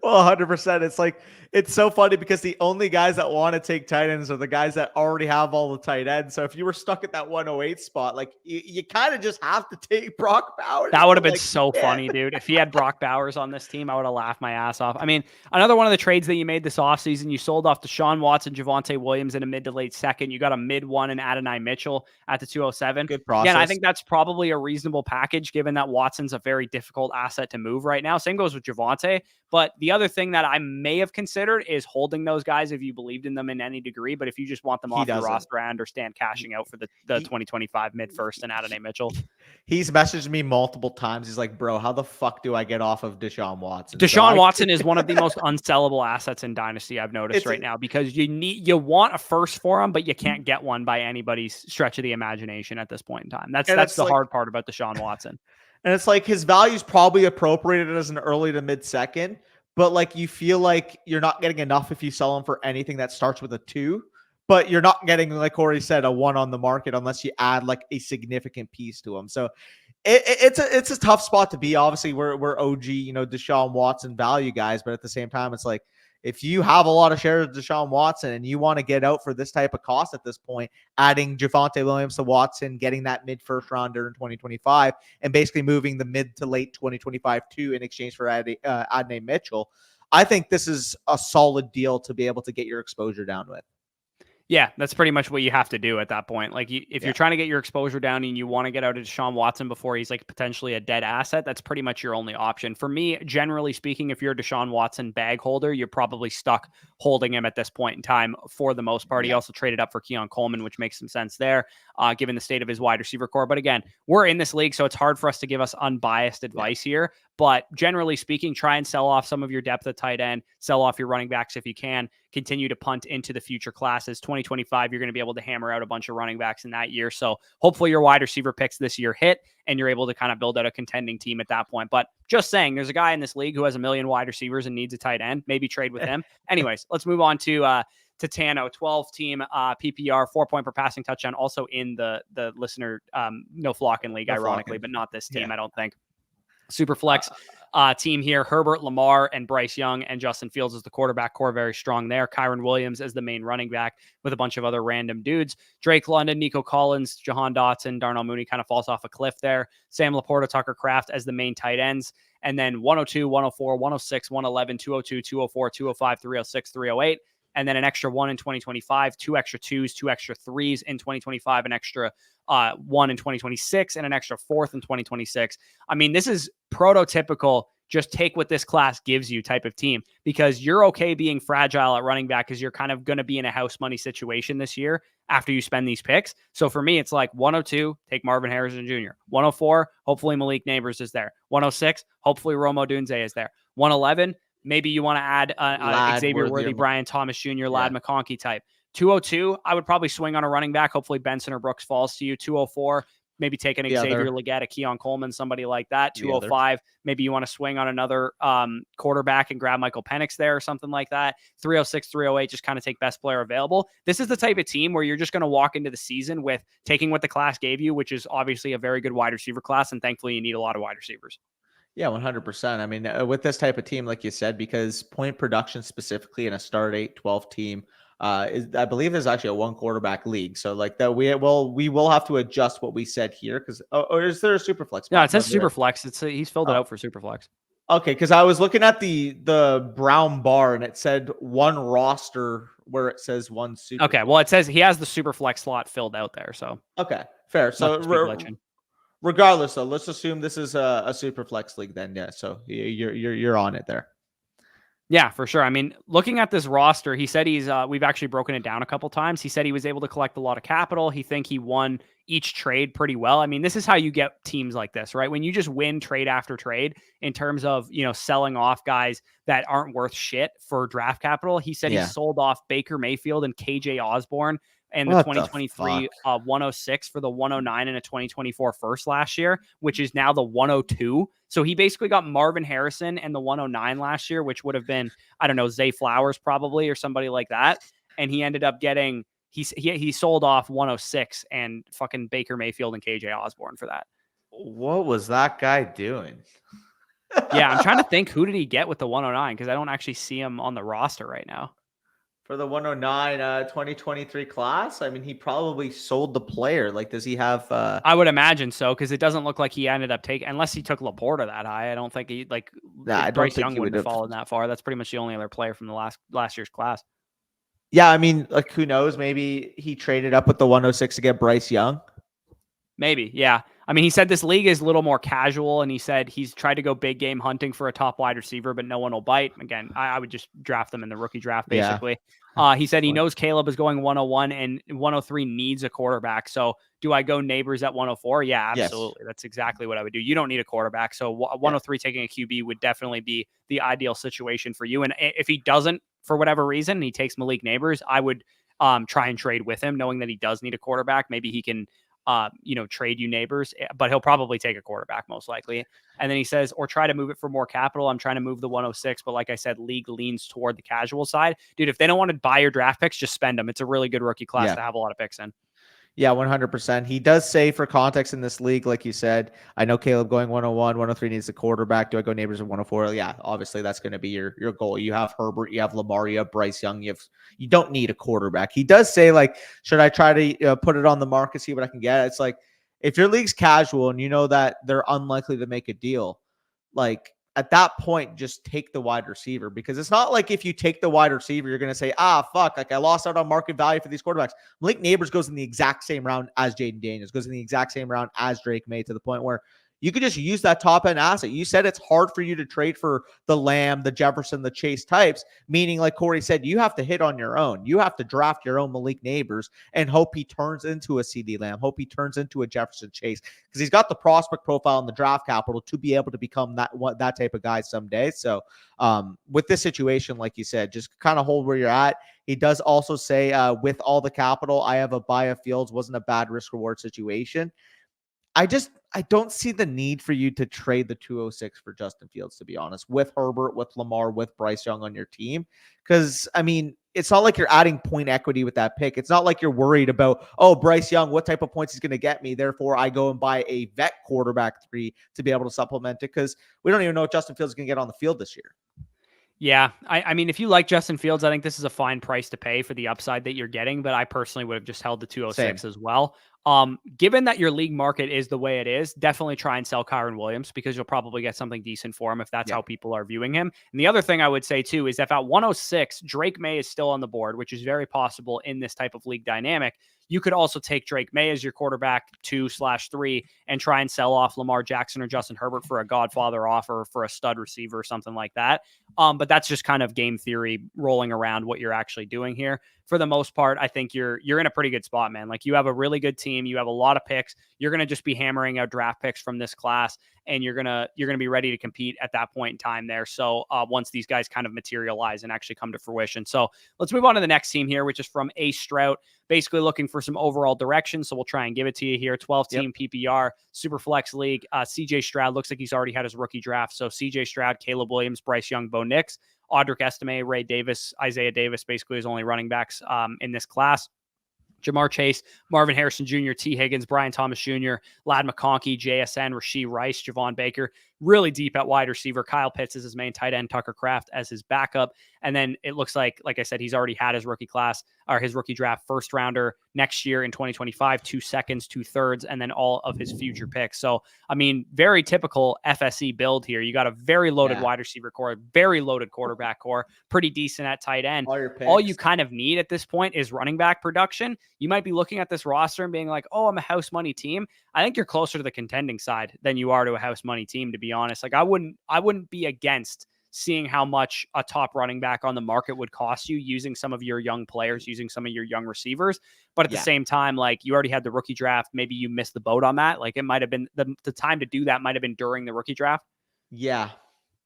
Well, 100%. It's like, it's so funny because the only guys that want to take tight ends are the guys that already have all the tight ends. So if you were stuck at that 108 spot, like you kind of just have to take Brock Bowers. That would have been so funny, dude. If he had Brock Bowers on this team, I would have laughed my ass off. I mean, another one of the trades that you made this offseason, you sold off Deshaun Watson, Javonte Williams in a mid to late second. You got a mid one and Adonai Mitchell at the 207. Good process. Again, I think that's probably a reasonable package, given that Watson's a very difficult asset to move right now. Same goes with Javonte. But the other thing that I may have considered is holding those guys if you believed in them in any degree. But if you just want them off the roster, I understand cashing out for the 2025 mid first and Adonai Mitchell. He's messaged me multiple times. He's like, "Bro, how the fuck do I get off of Deshaun Watson?" Deshaun Watson is one of the most unsellable assets in Dynasty, I've noticed right now, because you want a first for him, but you can't get one by anybody's stretch of the imagination at this point in time. That's the hard part about Deshaun Watson. And it's like his value is probably appropriated as an early to mid second, but like you feel like you're not getting enough if you sell him for anything that starts with a 2, but you're not getting, like Corey said, a 1 on the market unless you add like a significant piece to him. So it's a tough spot to be. Obviously, we're OG, Deshaun Watson value guys, but at the same time, it's like, if you have a lot of shares of Deshaun Watson and you want to get out for this type of cost at this point, adding Javonte Williams to Watson, getting that mid first rounder in 2025, and basically moving the mid to late 2025 2 in exchange for Adonai Mitchell, I think this is a solid deal to be able to get your exposure down with. Yeah, that's pretty much what you have to do at that point. Like, if you're trying to get your exposure down and you want to get out of Deshaun Watson before he's like potentially a dead asset, that's pretty much your only option. For me, generally speaking, if you're a Deshaun Watson bag holder, you're probably stuck holding him at this point in time for the most part. He also traded up for Keon Coleman, which makes some sense there, given the state of his wide receiver core. But again, we're in this league, so it's hard for us to give us unbiased advice here. But generally speaking, try and sell off some of your depth at tight end, sell off your running backs if you can, continue to punt into the future classes. 2025, you're going to be able to hammer out a bunch of running backs in that year. So hopefully your wide receiver picks this year hit and you're able to kind of build out a contending team at that point. But just saying, there's a guy in this league who has a million wide receivers and needs a tight end. Maybe trade with him. Anyways, let's move on to Tano, 12-team PPR, 4-point per passing touchdown, also in the listener no flocking league, ironically, but not this team, I don't think. Super flex team here. Herbert, Lamar, and Bryce Young, and Justin Fields as the quarterback core, very strong there. Kyron Williams as the main running back with a bunch of other random dudes. Drake London, Nico Collins, Jahan Dotson, Darnell Mooney kind of falls off a cliff there. Sam Laporta, Tucker Kraft as the main tight ends. and then 102, 104, 106, 111, 202, 204, 205, 306, 308. And then an extra one in 2025, two extra twos, two extra threes in 2025, an extra one in 2026, and an extra fourth in 2026. I mean, this is prototypical. Just take what this class gives you type of team, because you're okay being fragile at running back because you're kind of going to be in a house money situation this year after you spend these picks. So for me, it's like 102, take Marvin Harrison Jr. 104, hopefully Malik Neighbors is there. 106, hopefully Rome Odunze is there. 111, maybe you want to add Xavier Worthy, Brian Thomas Jr., Lad McConkey type. 202, I would probably swing on a running back. Hopefully Benson or Brooks falls to you. 204, maybe take an Xavier Legette, a Keon Coleman, somebody like that. 205, maybe you want to swing on another quarterback and grab Michael Penix there or something like that. 306, 308, just kind of take best player available. This is the type of team where you're just going to walk into the season with taking what the class gave you, which is obviously a very good wide receiver class, and thankfully you need a lot of wide receivers. Yeah, 100%. I mean, with this type of team, like you said, because point production specifically in a start 8-12 team, I believe there's actually a one quarterback league. So like that, we will have to adjust what we said here because, or is there a super flex? No, it says super flex. He's filled it out for super flex. Okay, because I was looking at the brown bar and it said one roster where it says one super. Okay, well it says he has the super flex slot filled out there. So okay, fair. So regardless, though, let's assume this is a super flex league then. Yeah, so you're on it there. Yeah, for sure. I mean, looking at this roster, he said we've actually broken it down a couple times. He said he was able to collect a lot of capital. He won each trade pretty well. I mean, this is how you get teams like this, right? When you just win trade after trade in terms of, selling off guys that aren't worth shit for draft capital. He said he sold off Baker Mayfield and KJ Osborne and the 2023 106 for the 109 and a 2024 first last year, which is now the 102. So he basically got Marvin Harrison and the 109 last year, which would have been, I don't know, Zay Flowers probably or somebody like that. And he ended up getting, he sold off 106 and fucking Baker Mayfield and KJ Osborne for that. What was that guy doing? Yeah, I'm trying to think, who did he get with the 109? Because I don't actually see him on the roster right now. For the 109 2023 class, I mean, he probably sold the player. Like, does he have... I would imagine so, because it doesn't look like he ended up taking... Unless he took Laporta that high. I don't think he... Bryce Young wouldn't have fallen that far. That's pretty much the only other player from the last year's class. Yeah, I mean, like, who knows? Maybe he traded up with the 106 to get Bryce Young. Maybe, yeah. I mean, he said this league is a little more casual, and he said he's tried to go big game hunting for a top wide receiver, but no one will bite. Again, I would just draft them in the rookie draft, basically. Yeah. He said he knows Caleb is going 101 and 103 needs a quarterback. So do I go Neighbors at 104? Yeah, absolutely. Yes. That's exactly what I would do. You don't need a quarterback. So 103 taking a QB would definitely be the ideal situation for you. And if he doesn't, for whatever reason, he takes Malik Neighbors, I would try and trade with him, knowing that he does need a quarterback. Maybe he can trade you Neighbors, but he'll probably take a quarterback most likely. And then he says, or try to move it for more capital. I'm trying to move the 106, but like I said, league leans toward the casual side. Dude, if they don't want to buy your draft picks, just spend them. It's a really good rookie class to have a lot of picks in. Yeah, 100%. He does say, for context in this league, like you said, I know Caleb going 101, 103 needs a quarterback. Do I go Neighbors at 104? Yeah, obviously that's going to be your goal. You have Herbert, you have Lamar, you have Bryce Young. You don't need a quarterback. He does say, like, should I try to put it on the market, see what I can get? It's like, if your league's casual and you know that they're unlikely to make a deal, like, at that point, just take the wide receiver, because it's not like if you take the wide receiver, you're going to say, fuck, like I lost out on market value for these quarterbacks. Malik Neighbors goes in the exact same round as Jaden Daniels, goes in the exact same round as Drake May, to the point where you could just use that top end asset. You said it's hard for you to trade for the Lamb, the Jefferson, the Chase types, meaning, like Corey said, you have to hit on your own. You have to draft your own Malik Neighbors and hope he turns into a CD Lamb, hope he turns into a Jefferson Chase, because he's got the prospect profile and the draft capital to be able to become that type of guy someday. So with this situation, like you said, just kind of hold where you're at. He does also say, with all the capital, I have a buy of Fields, wasn't a bad risk reward situation. I don't see the need for you to trade the 206 for Justin Fields, to be honest, with Herbert, with Lamar, with Bryce Young on your team. Because, I mean, it's not like you're adding point equity with that pick. It's not like you're worried about, Bryce Young, what type of points he's going to get me. Therefore, I go and buy a vet quarterback 3 to be able to supplement it, because we don't even know what Justin Fields is going to get on the field this year. Yeah, I mean, if you like Justin Fields, I think this is a fine price to pay for the upside that you're getting, but I personally would have just held the 206 as well. Given that your league market is the way it is, definitely try and sell Kyron Williams because you'll probably get something decent for him if that's how people are viewing him. And the other thing I would say too is if at 106, Drake May is still on the board, which is very possible in this type of league dynamic. You could also take Drake May as your quarterback 2/3 and try and sell off Lamar Jackson or Justin Herbert for a Godfather offer for a stud receiver or something like that. But that's just kind of game theory rolling around what you're actually doing here. For the most part, I think you're in a pretty good spot, man. Like you have a really good team, you have a lot of picks. You're going to just be hammering out draft picks from this class, and you're gonna be ready to compete at that point in time there. So once these guys kind of materialize and actually come to fruition. So let's move on to the next team here, which is from A Strout, basically looking for some overall direction. So we'll try and give it to you here. 12-team PPR, super flex league. CJ Stroud looks like he's already had his rookie draft. So CJ Stroud, Caleb Williams, Bryce Young, Bo Nix, Audric Estime, Ray Davis, Isaiah Davis, basically his only running backs in this class. Jamar Chase, Marvin Harrison Jr., T. Higgins, Brian Thomas Jr., Ladd McConkey, JSN, Rashee Rice, Javon Baker, really deep at wide receiver. Kyle Pitts is his main tight end, Tucker Kraft as his backup. And then it looks like I said, he's already had his rookie class or his rookie draft first rounder next year in 2025, 2 seconds, 2/3, and then all of his future picks. So, I mean, very typical FSE build here. You got a very loaded wide receiver core, very loaded quarterback core, pretty decent at tight end. All you kind of need at this point is running back production. You might be looking at this roster and being like, oh, I'm a house money team. I think you're closer to the contending side than you are to a house money team, to be honest. Like I wouldn't be against seeing how much a top running back on the market would cost you using some of your young players, using some of your young receivers. But at the same time, like you already had the rookie draft. Maybe you missed the boat on that. Like it might have been the time to do that might have been during the rookie draft. Yeah.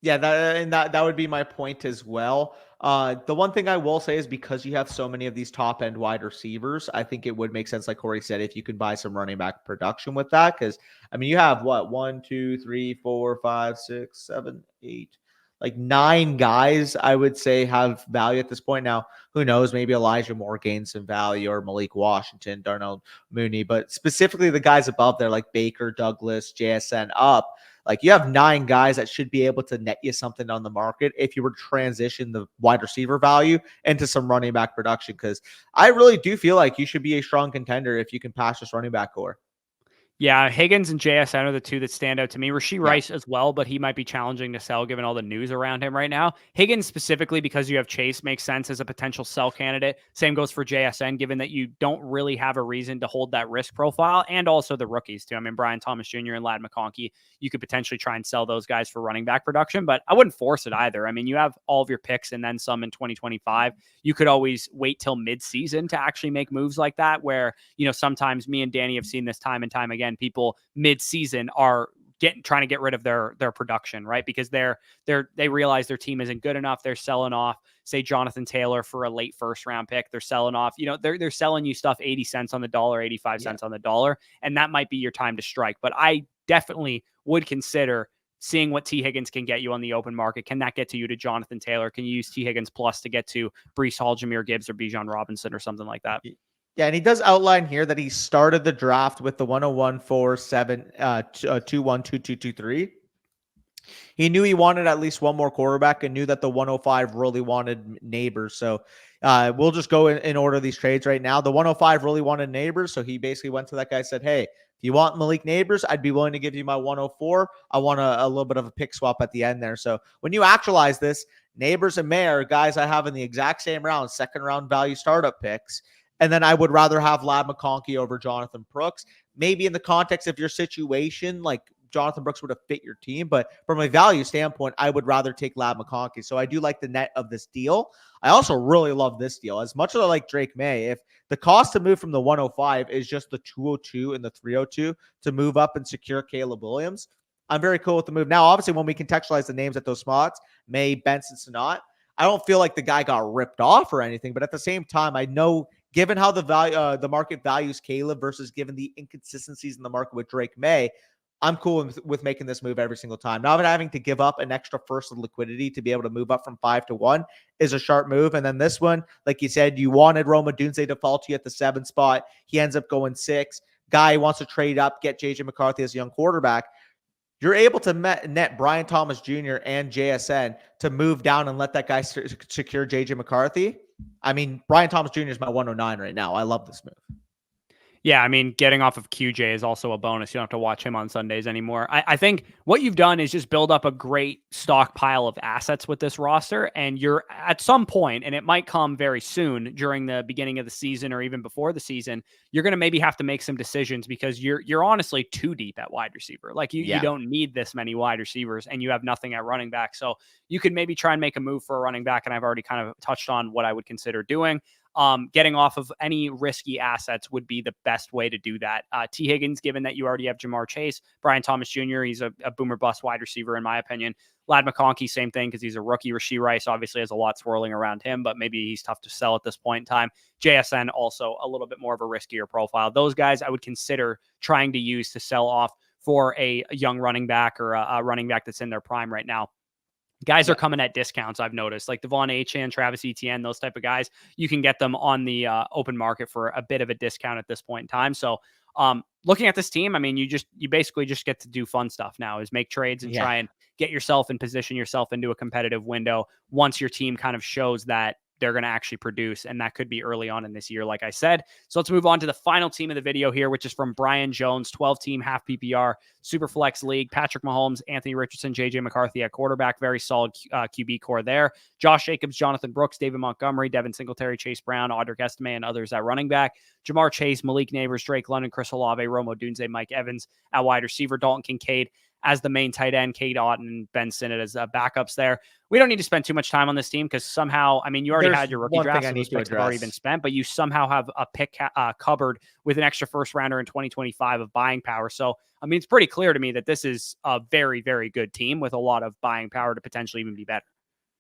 Yeah, that would be my point as well. The one thing I will say is because you have so many of these top end wide receivers, I think it would make sense, like Corey said, if you could buy some running back production with that. Because I mean, you have what 1, 2, 3, 4, 5, 6, 7, 8, like 9 guys. I would say have value at this point. Now, who knows? Maybe Elijah Moore gains some value, or Malik Washington, Darnell Mooney, but specifically the guys above there, like Baker, Douglas, JSN up. Like you have 9 guys that should be able to net you something on the market if you were to transition the wide receiver value into some running back production. Because I really do feel like you should be a strong contender if you can pass this running back core. Yeah, Higgins and JSN are the two that stand out to me. Rashee Rice as well, but he might be challenging to sell given all the news around him right now. Higgins specifically because you have Chase makes sense as a potential sell candidate. Same goes for JSN, given that you don't really have a reason to hold that risk profile, and also the rookies too. I mean, Brian Thomas Jr. and Ladd McConkey, you could potentially try and sell those guys for running back production, but I wouldn't force it either. I mean, you have all of your picks and then some in 2025. You could always wait till mid-season to actually make moves like that, where, you know, sometimes me and Danny have seen this time and time again. People mid-season are trying to get rid of their production, right? Because they realize their team isn't good enough. They're selling off, say, Jonathan Taylor for a late first round pick. They're selling off, you know, they're selling you stuff 80 cents on the dollar, 85 cents on the dollar, and that might be your time to strike. But I definitely would consider seeing what T. Higgins can get you on the open market. Can that get to you to Jonathan Taylor? Can you use T. Higgins plus to get to Breece Hall, Jahmyr Gibbs, or Bijan Robinson or something like that? Yeah, and he does outline here that he started the draft with the 101, 4, 7, 2, 1, 2, 2, 2, 3. He knew he wanted at least one more quarterback and knew that the 105 really wanted Neighbors. So we'll just go in order of these trades right now. The 105 really wanted Neighbors. So he basically went to that guy and said, hey, if you want Malik Neighbors, I'd be willing to give you my 104. I want a little bit of a pick swap at the end there. So when you actualize this, Neighbors and May are guys I have in the exact same round, second round value startup picks. And then I would rather have Ladd McConkey over Jonathan Brooks. Maybe in the context of your situation, like Jonathan Brooks would have fit your team. But from a value standpoint, I would rather take Ladd McConkey. So I do like the net of this deal. I also really love this deal. As much as I like Drake May, if the cost to move from the 105 is just the 202 and the 302 to move up and secure Caleb Williams, I'm very cool with the move. Now, obviously, when we contextualize the names at those spots, May, Benson, Sinat, I don't feel like the guy got ripped off or anything. But at the same time, I know, given how the market values Caleb versus given the inconsistencies in the market with Drake May, I'm cool with making this move every single time. Not having to give up an extra first of liquidity to be able to move up from 5 to 1 is a sharp move. And then this one, like you said, you wanted Rome Odunze to fall to you at the 7 spot. He ends up going 6. Guy wants to trade up, get JJ McCarthy as a young quarterback. You're able to net Brian Thomas Jr. and JSN to move down and let that guy secure JJ McCarthy. I mean, Brian Thomas Jr. is my 109 right now. I love this move. Yeah, I mean, getting off of QJ is also a bonus. You don't have to watch him on Sundays anymore. I think what you've done is just build up a great stockpile of assets with this roster. And you're at some point, and it might come very soon during the beginning of the season or even before the season, you're going to maybe have to make some decisions because you're honestly too deep at wide receiver. Like you Yeah. don't need this many wide receivers and you have nothing at running back. So you could maybe try and make a move for a running back. And I've already kind of touched on what I would consider doing. Getting off of any risky assets would be the best way to do that. T. Higgins, given that you already have Jamar Chase, Brian Thomas Jr., he's a boomer bust wide receiver, in my opinion. Lad McConkey, same thing, because he's a rookie. Rasheed Rice obviously has a lot swirling around him, but maybe he's tough to sell at this point in time. JSN, also a little bit more of a riskier profile. Those guys I would consider trying to use to sell off for a young running back or a running back that's in their prime right now. Guys are coming at discounts, I've noticed, like Devon Achane, Travis Etienne, those type of guys. You can get them on the open market for a bit of a discount at this point in time. So looking at this team, I mean, you basically just get to do fun stuff now, is make trades and try and get yourself and position yourself into a competitive window once your team kind of shows that they're going to actually produce. And that could be early on in this year, like I said. So let's move on to the final team of the video here, which is from Brian Jones, 12-team half PPR, super flex league. Patrick Mahomes, Anthony Richardson, JJ McCarthy at quarterback. Very solid QB core there. Josh Jacobs, Jonathan Brooks, David Montgomery, Devin Singletary, Chase Brown, Audric Estime, and others at running back. Jamar Chase, Malik Neighbors, Drake London, Chris Olave, Romo Dunze, Mike Evans at wide receiver. Dalton Kincaid as the main tight end, Cade Otton and Ben Sinnott as backups there. We don't need to spend too much time on this team because somehow, I mean, you already had your rookie draft, so those picks have already been spent, but you somehow have a pick cupboard with an extra first rounder in 2025 of buying power. So, I mean, it's pretty clear to me that this is a very, very good team with a lot of buying power to potentially even be better.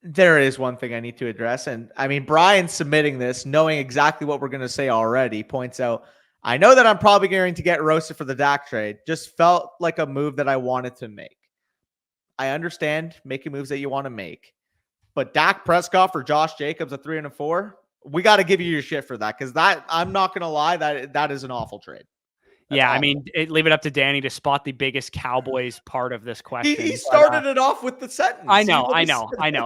There is one thing I need to address. And I mean, Brian submitting this, knowing exactly what we're going to say already, points out, I know that I'm probably going to get roasted for the Dak trade. Just felt like a move that I wanted to make. I understand making moves that you want to make. But Dak Prescott for Josh Jacobs at 3 and 4, we got to give you your shit for that, because that, I'm not going to lie, that is an awful trade. That's awful. I mean, leave it up to Danny to spot the biggest Cowboys part of this question. He started it off with the sentence. I know.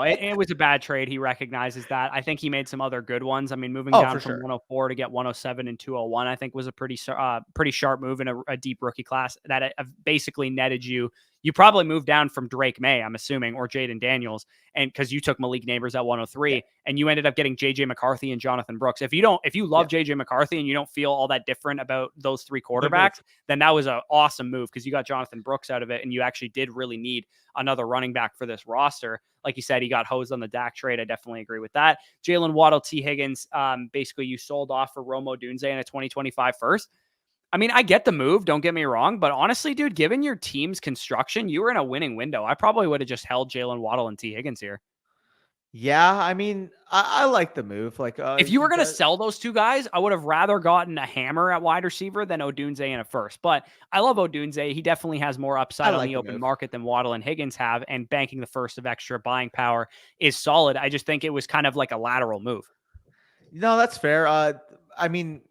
It was a bad trade. He recognizes that. I think he made some other good ones. I mean, moving down from 104 to get 107 and 201, I think was a pretty sharp move in a deep rookie class that basically netted you. You probably moved down from Drake May, I'm assuming, or Jaden Daniels, and because you took Malik Neighbors at 103, and you ended up getting JJ McCarthy and Jonathan Brooks. If you love JJ McCarthy and you don't feel all that different about those three quarterbacks, then that was an awesome move because you got Jonathan Brooks out of it, and you actually did really need another running back for this roster. Like you said, he got hosed on the Dak trade. I definitely agree with that. Jalen Waddle, T. Higgins, basically you sold off for Romo Dunze in a 2025 first. I mean, I get the move, don't get me wrong, but honestly, dude, given your team's construction, you were in a winning window. I probably would have just held Jalen Waddle and T. Higgins here. Yeah, I mean, I like the move. Like, if you were going to sell those two guys, I would have rather gotten a hammer at wide receiver than Odunze in a first. But I love Odunze. He definitely has more upside on the open market than Waddle and Higgins have, and banking the first of extra buying power is solid. I just think it was kind of like a lateral move. No, that's fair. I mean,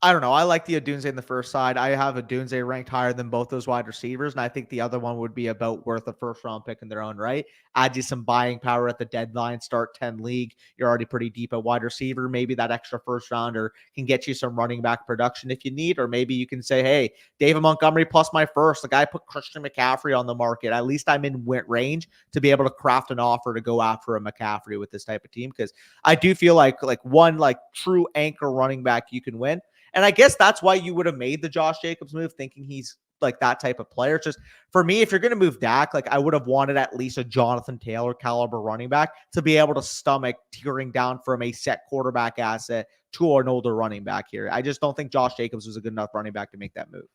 I don't know. I like the Odunze in the first side. I have Odunze ranked higher than both those wide receivers, and I think the other one would be about worth a first-round pick in their own right. Add you some buying power at the deadline, start 10 league. You're already pretty deep at wide receiver. Maybe that extra first-rounder can get you some running back production if you need, or maybe you can say, hey, David Montgomery plus my first. Like, I put Christian McCaffrey on the market. At least I'm in range to be able to craft an offer to go after a McCaffrey with this type of team, because I do feel like one true anchor running back you can win. And I guess that's why you would have made the Josh Jacobs move, thinking he's like that type of player. It's just, for me, if you're going to move Dak, I would have wanted at least a Jonathan Taylor caliber running back to be able to stomach tearing down from a set quarterback asset to an older running back here. I just don't think Josh Jacobs was a good enough running back to make that move.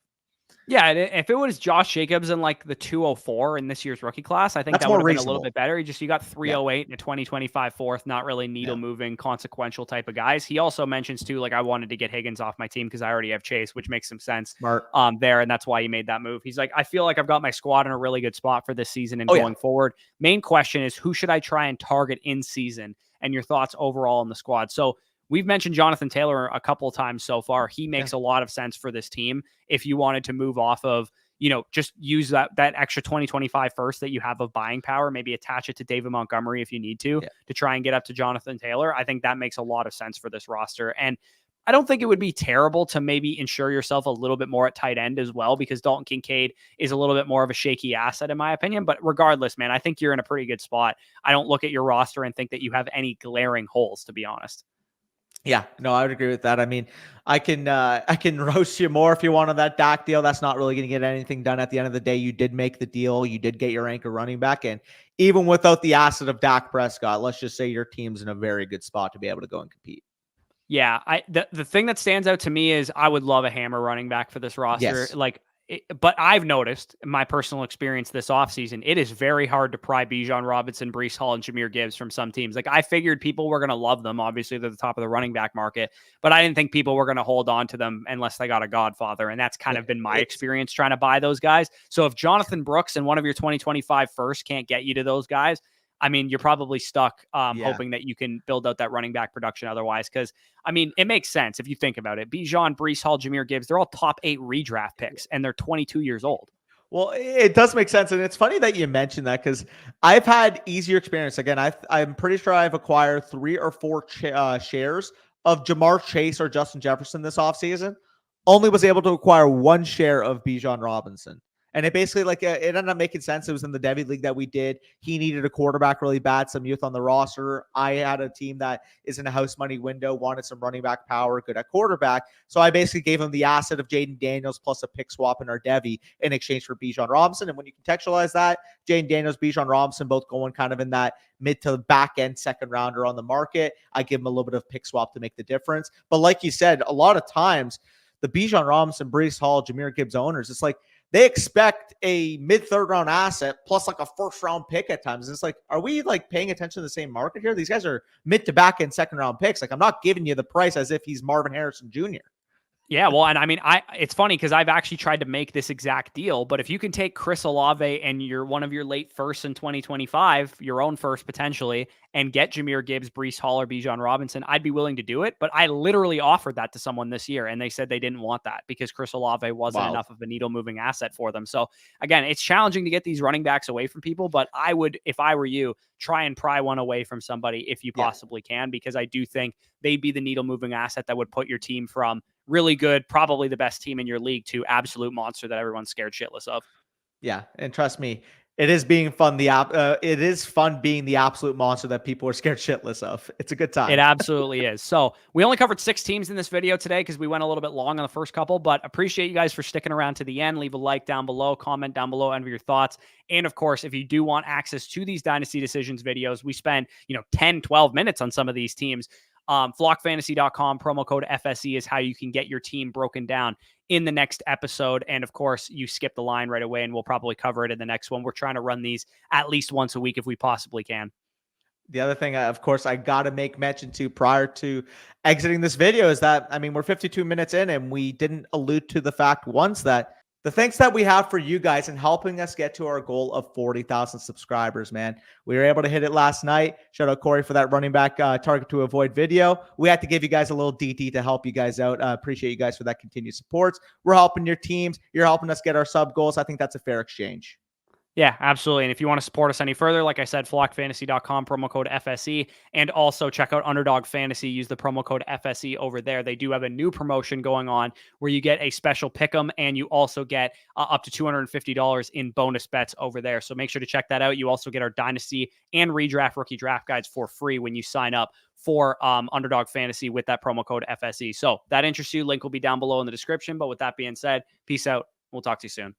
Yeah, if it was Josh Jacobs in the 204 in this year's rookie class, I think that would have been a little bit better. You got 308 in a 2025 fourth, not really needle moving, consequential type of guys. He also mentions too, I wanted to get Higgins off my team because I already have Chase, which makes some sense there, and that's why he made that move. He's like, I feel like I've got my squad in a really good spot for this season and going forward. Main question is, who should I try and target in season, and your thoughts overall on the squad. So we've mentioned Jonathan Taylor a couple of times so far. He makes a lot of sense for this team. If you wanted to move off of, just use that extra 2025 first that you have of buying power, maybe attach it to David Montgomery if you need to try and get up to Jonathan Taylor. I think that makes a lot of sense for this roster. And I don't think it would be terrible to maybe insure yourself a little bit more at tight end as well, because Dalton Kincaid is a little bit more of a shaky asset in my opinion. But regardless, man, I think you're in a pretty good spot. I don't look at your roster and think that you have any glaring holes, to be honest. Yeah, no, I would agree with that. I mean, I can roast you more if you want on that Dak deal. That's not really going to get anything done at the end of the day. You did make the deal. You did get your anchor running back. And even without the asset of Dak Prescott, let's just say your team's in a very good spot to be able to go and compete. Yeah, the thing that stands out to me is I would love a hammer running back for this roster. Yes. But I've noticed in my personal experience this offseason, it is very hard to pry Bijan Robinson, Breece Hall, and Jahmyr Gibbs from some teams. Like, I figured people were going to love them. Obviously, they're the top of the running back market, but I didn't think people were going to hold on to them unless they got a godfather. And that's kind of been my experience trying to buy those guys. So if Jonathan Brooks and one of your 2025 first can't get you to those guys, I mean, you're probably stuck hoping that you can build out that running back production otherwise. Because, I mean, it makes sense if you think about it. Bijan, Breece Hall, Jahmyr Gibbs, they're all top 8 redraft picks, and they're 22 years old. Well, it does make sense. And it's funny that you mentioned that, because I've had easier experience. Again, I'm pretty sure I've acquired 3 or 4 shares of Jamar Chase or Justin Jefferson this offseason. Only was able to acquire 1 share of Bijan Robinson. And it basically, it ended up making sense. It was in the Devy League that we did. He needed a quarterback really bad, some youth on the roster. I had a team that is in a house money window, wanted some running back power, good at quarterback. So I basically gave him the asset of Jaden Daniels plus a pick swap in our Devy in exchange for Bijan Robinson. And when you contextualize that, Jaden Daniels, Bijan Robinson, both going kind of in that mid to back end second rounder on the market. I give him a little bit of pick swap to make the difference. But like you said, a lot of times the Bijan Robinson, Breece Hall, Jahmyr Gibbs owners, it's like, they expect a mid-third round asset plus like a first-round pick at times. And it's like, are we like paying attention to the same market here? These guys are mid to back end second-round picks. Like, I'm not giving you the price as if he's Marvin Harrison Jr. Yeah, well, and I mean, it's funny because I've actually tried to make this exact deal, but if you can take Chris Olave and you're one of your late firsts in 2025, your own first potentially, and get Jahmyr Gibbs, Breece Hall, or Bijan Robinson, I'd be willing to do it. But I literally offered that to someone this year, and they said they didn't want that because Chris Olave wasn't enough of a needle-moving asset for them. So again, it's challenging to get these running backs away from people, but I would, if I were you, try and pry one away from somebody if you possibly can, because I do think they'd be the needle-moving asset that would put your team from really good, probably the best team in your league, to absolute monster that everyone's scared shitless of. Yeah, and trust me, it is being fun. It is fun being the absolute monster that people are scared shitless of. It's a good time. It absolutely is. So we only covered 6 teams in this video today because we went a little bit long on the first couple, but appreciate you guys for sticking around to the end. Leave a like down below, comment down below, and your thoughts. And of course, if you do want access to these Dynasty Decisions videos, we spend 10, 12 minutes on some of these teams. Flockfantasy.com, promo code FSE is how you can get your team broken down in the next episode. And of course, you skip the line right away, and we'll probably cover it in the next one. We're trying to run these at least once a week if we possibly can. The other thing, of course, I got to make mention to prior to exiting this video is that, I mean, we're 52 minutes in and we didn't allude to the fact once that the thanks that we have for you guys and helping us get to our goal of 40,000 subscribers, man. We were able to hit it last night. Shout out Corey for that running back target to avoid video. We had to give you guys a little DT to help you guys out. Appreciate you guys for that continued support. We're helping your teams. You're helping us get our sub goals. I think that's a fair exchange. Yeah, absolutely. And if you want to support us any further, like I said, flockfantasy.com, promo code FSE, and also check out Underdog Fantasy. Use the promo code FSE over there. They do have a new promotion going on where you get a special pick'em, and you also get up to $250 in bonus bets over there. So make sure to check that out. You also get our Dynasty and Redraft Rookie Draft Guides for free when you sign up for Underdog Fantasy with that promo code FSE. So if that interests you, link will be down below in the description. But with that being said, peace out. We'll talk to you soon.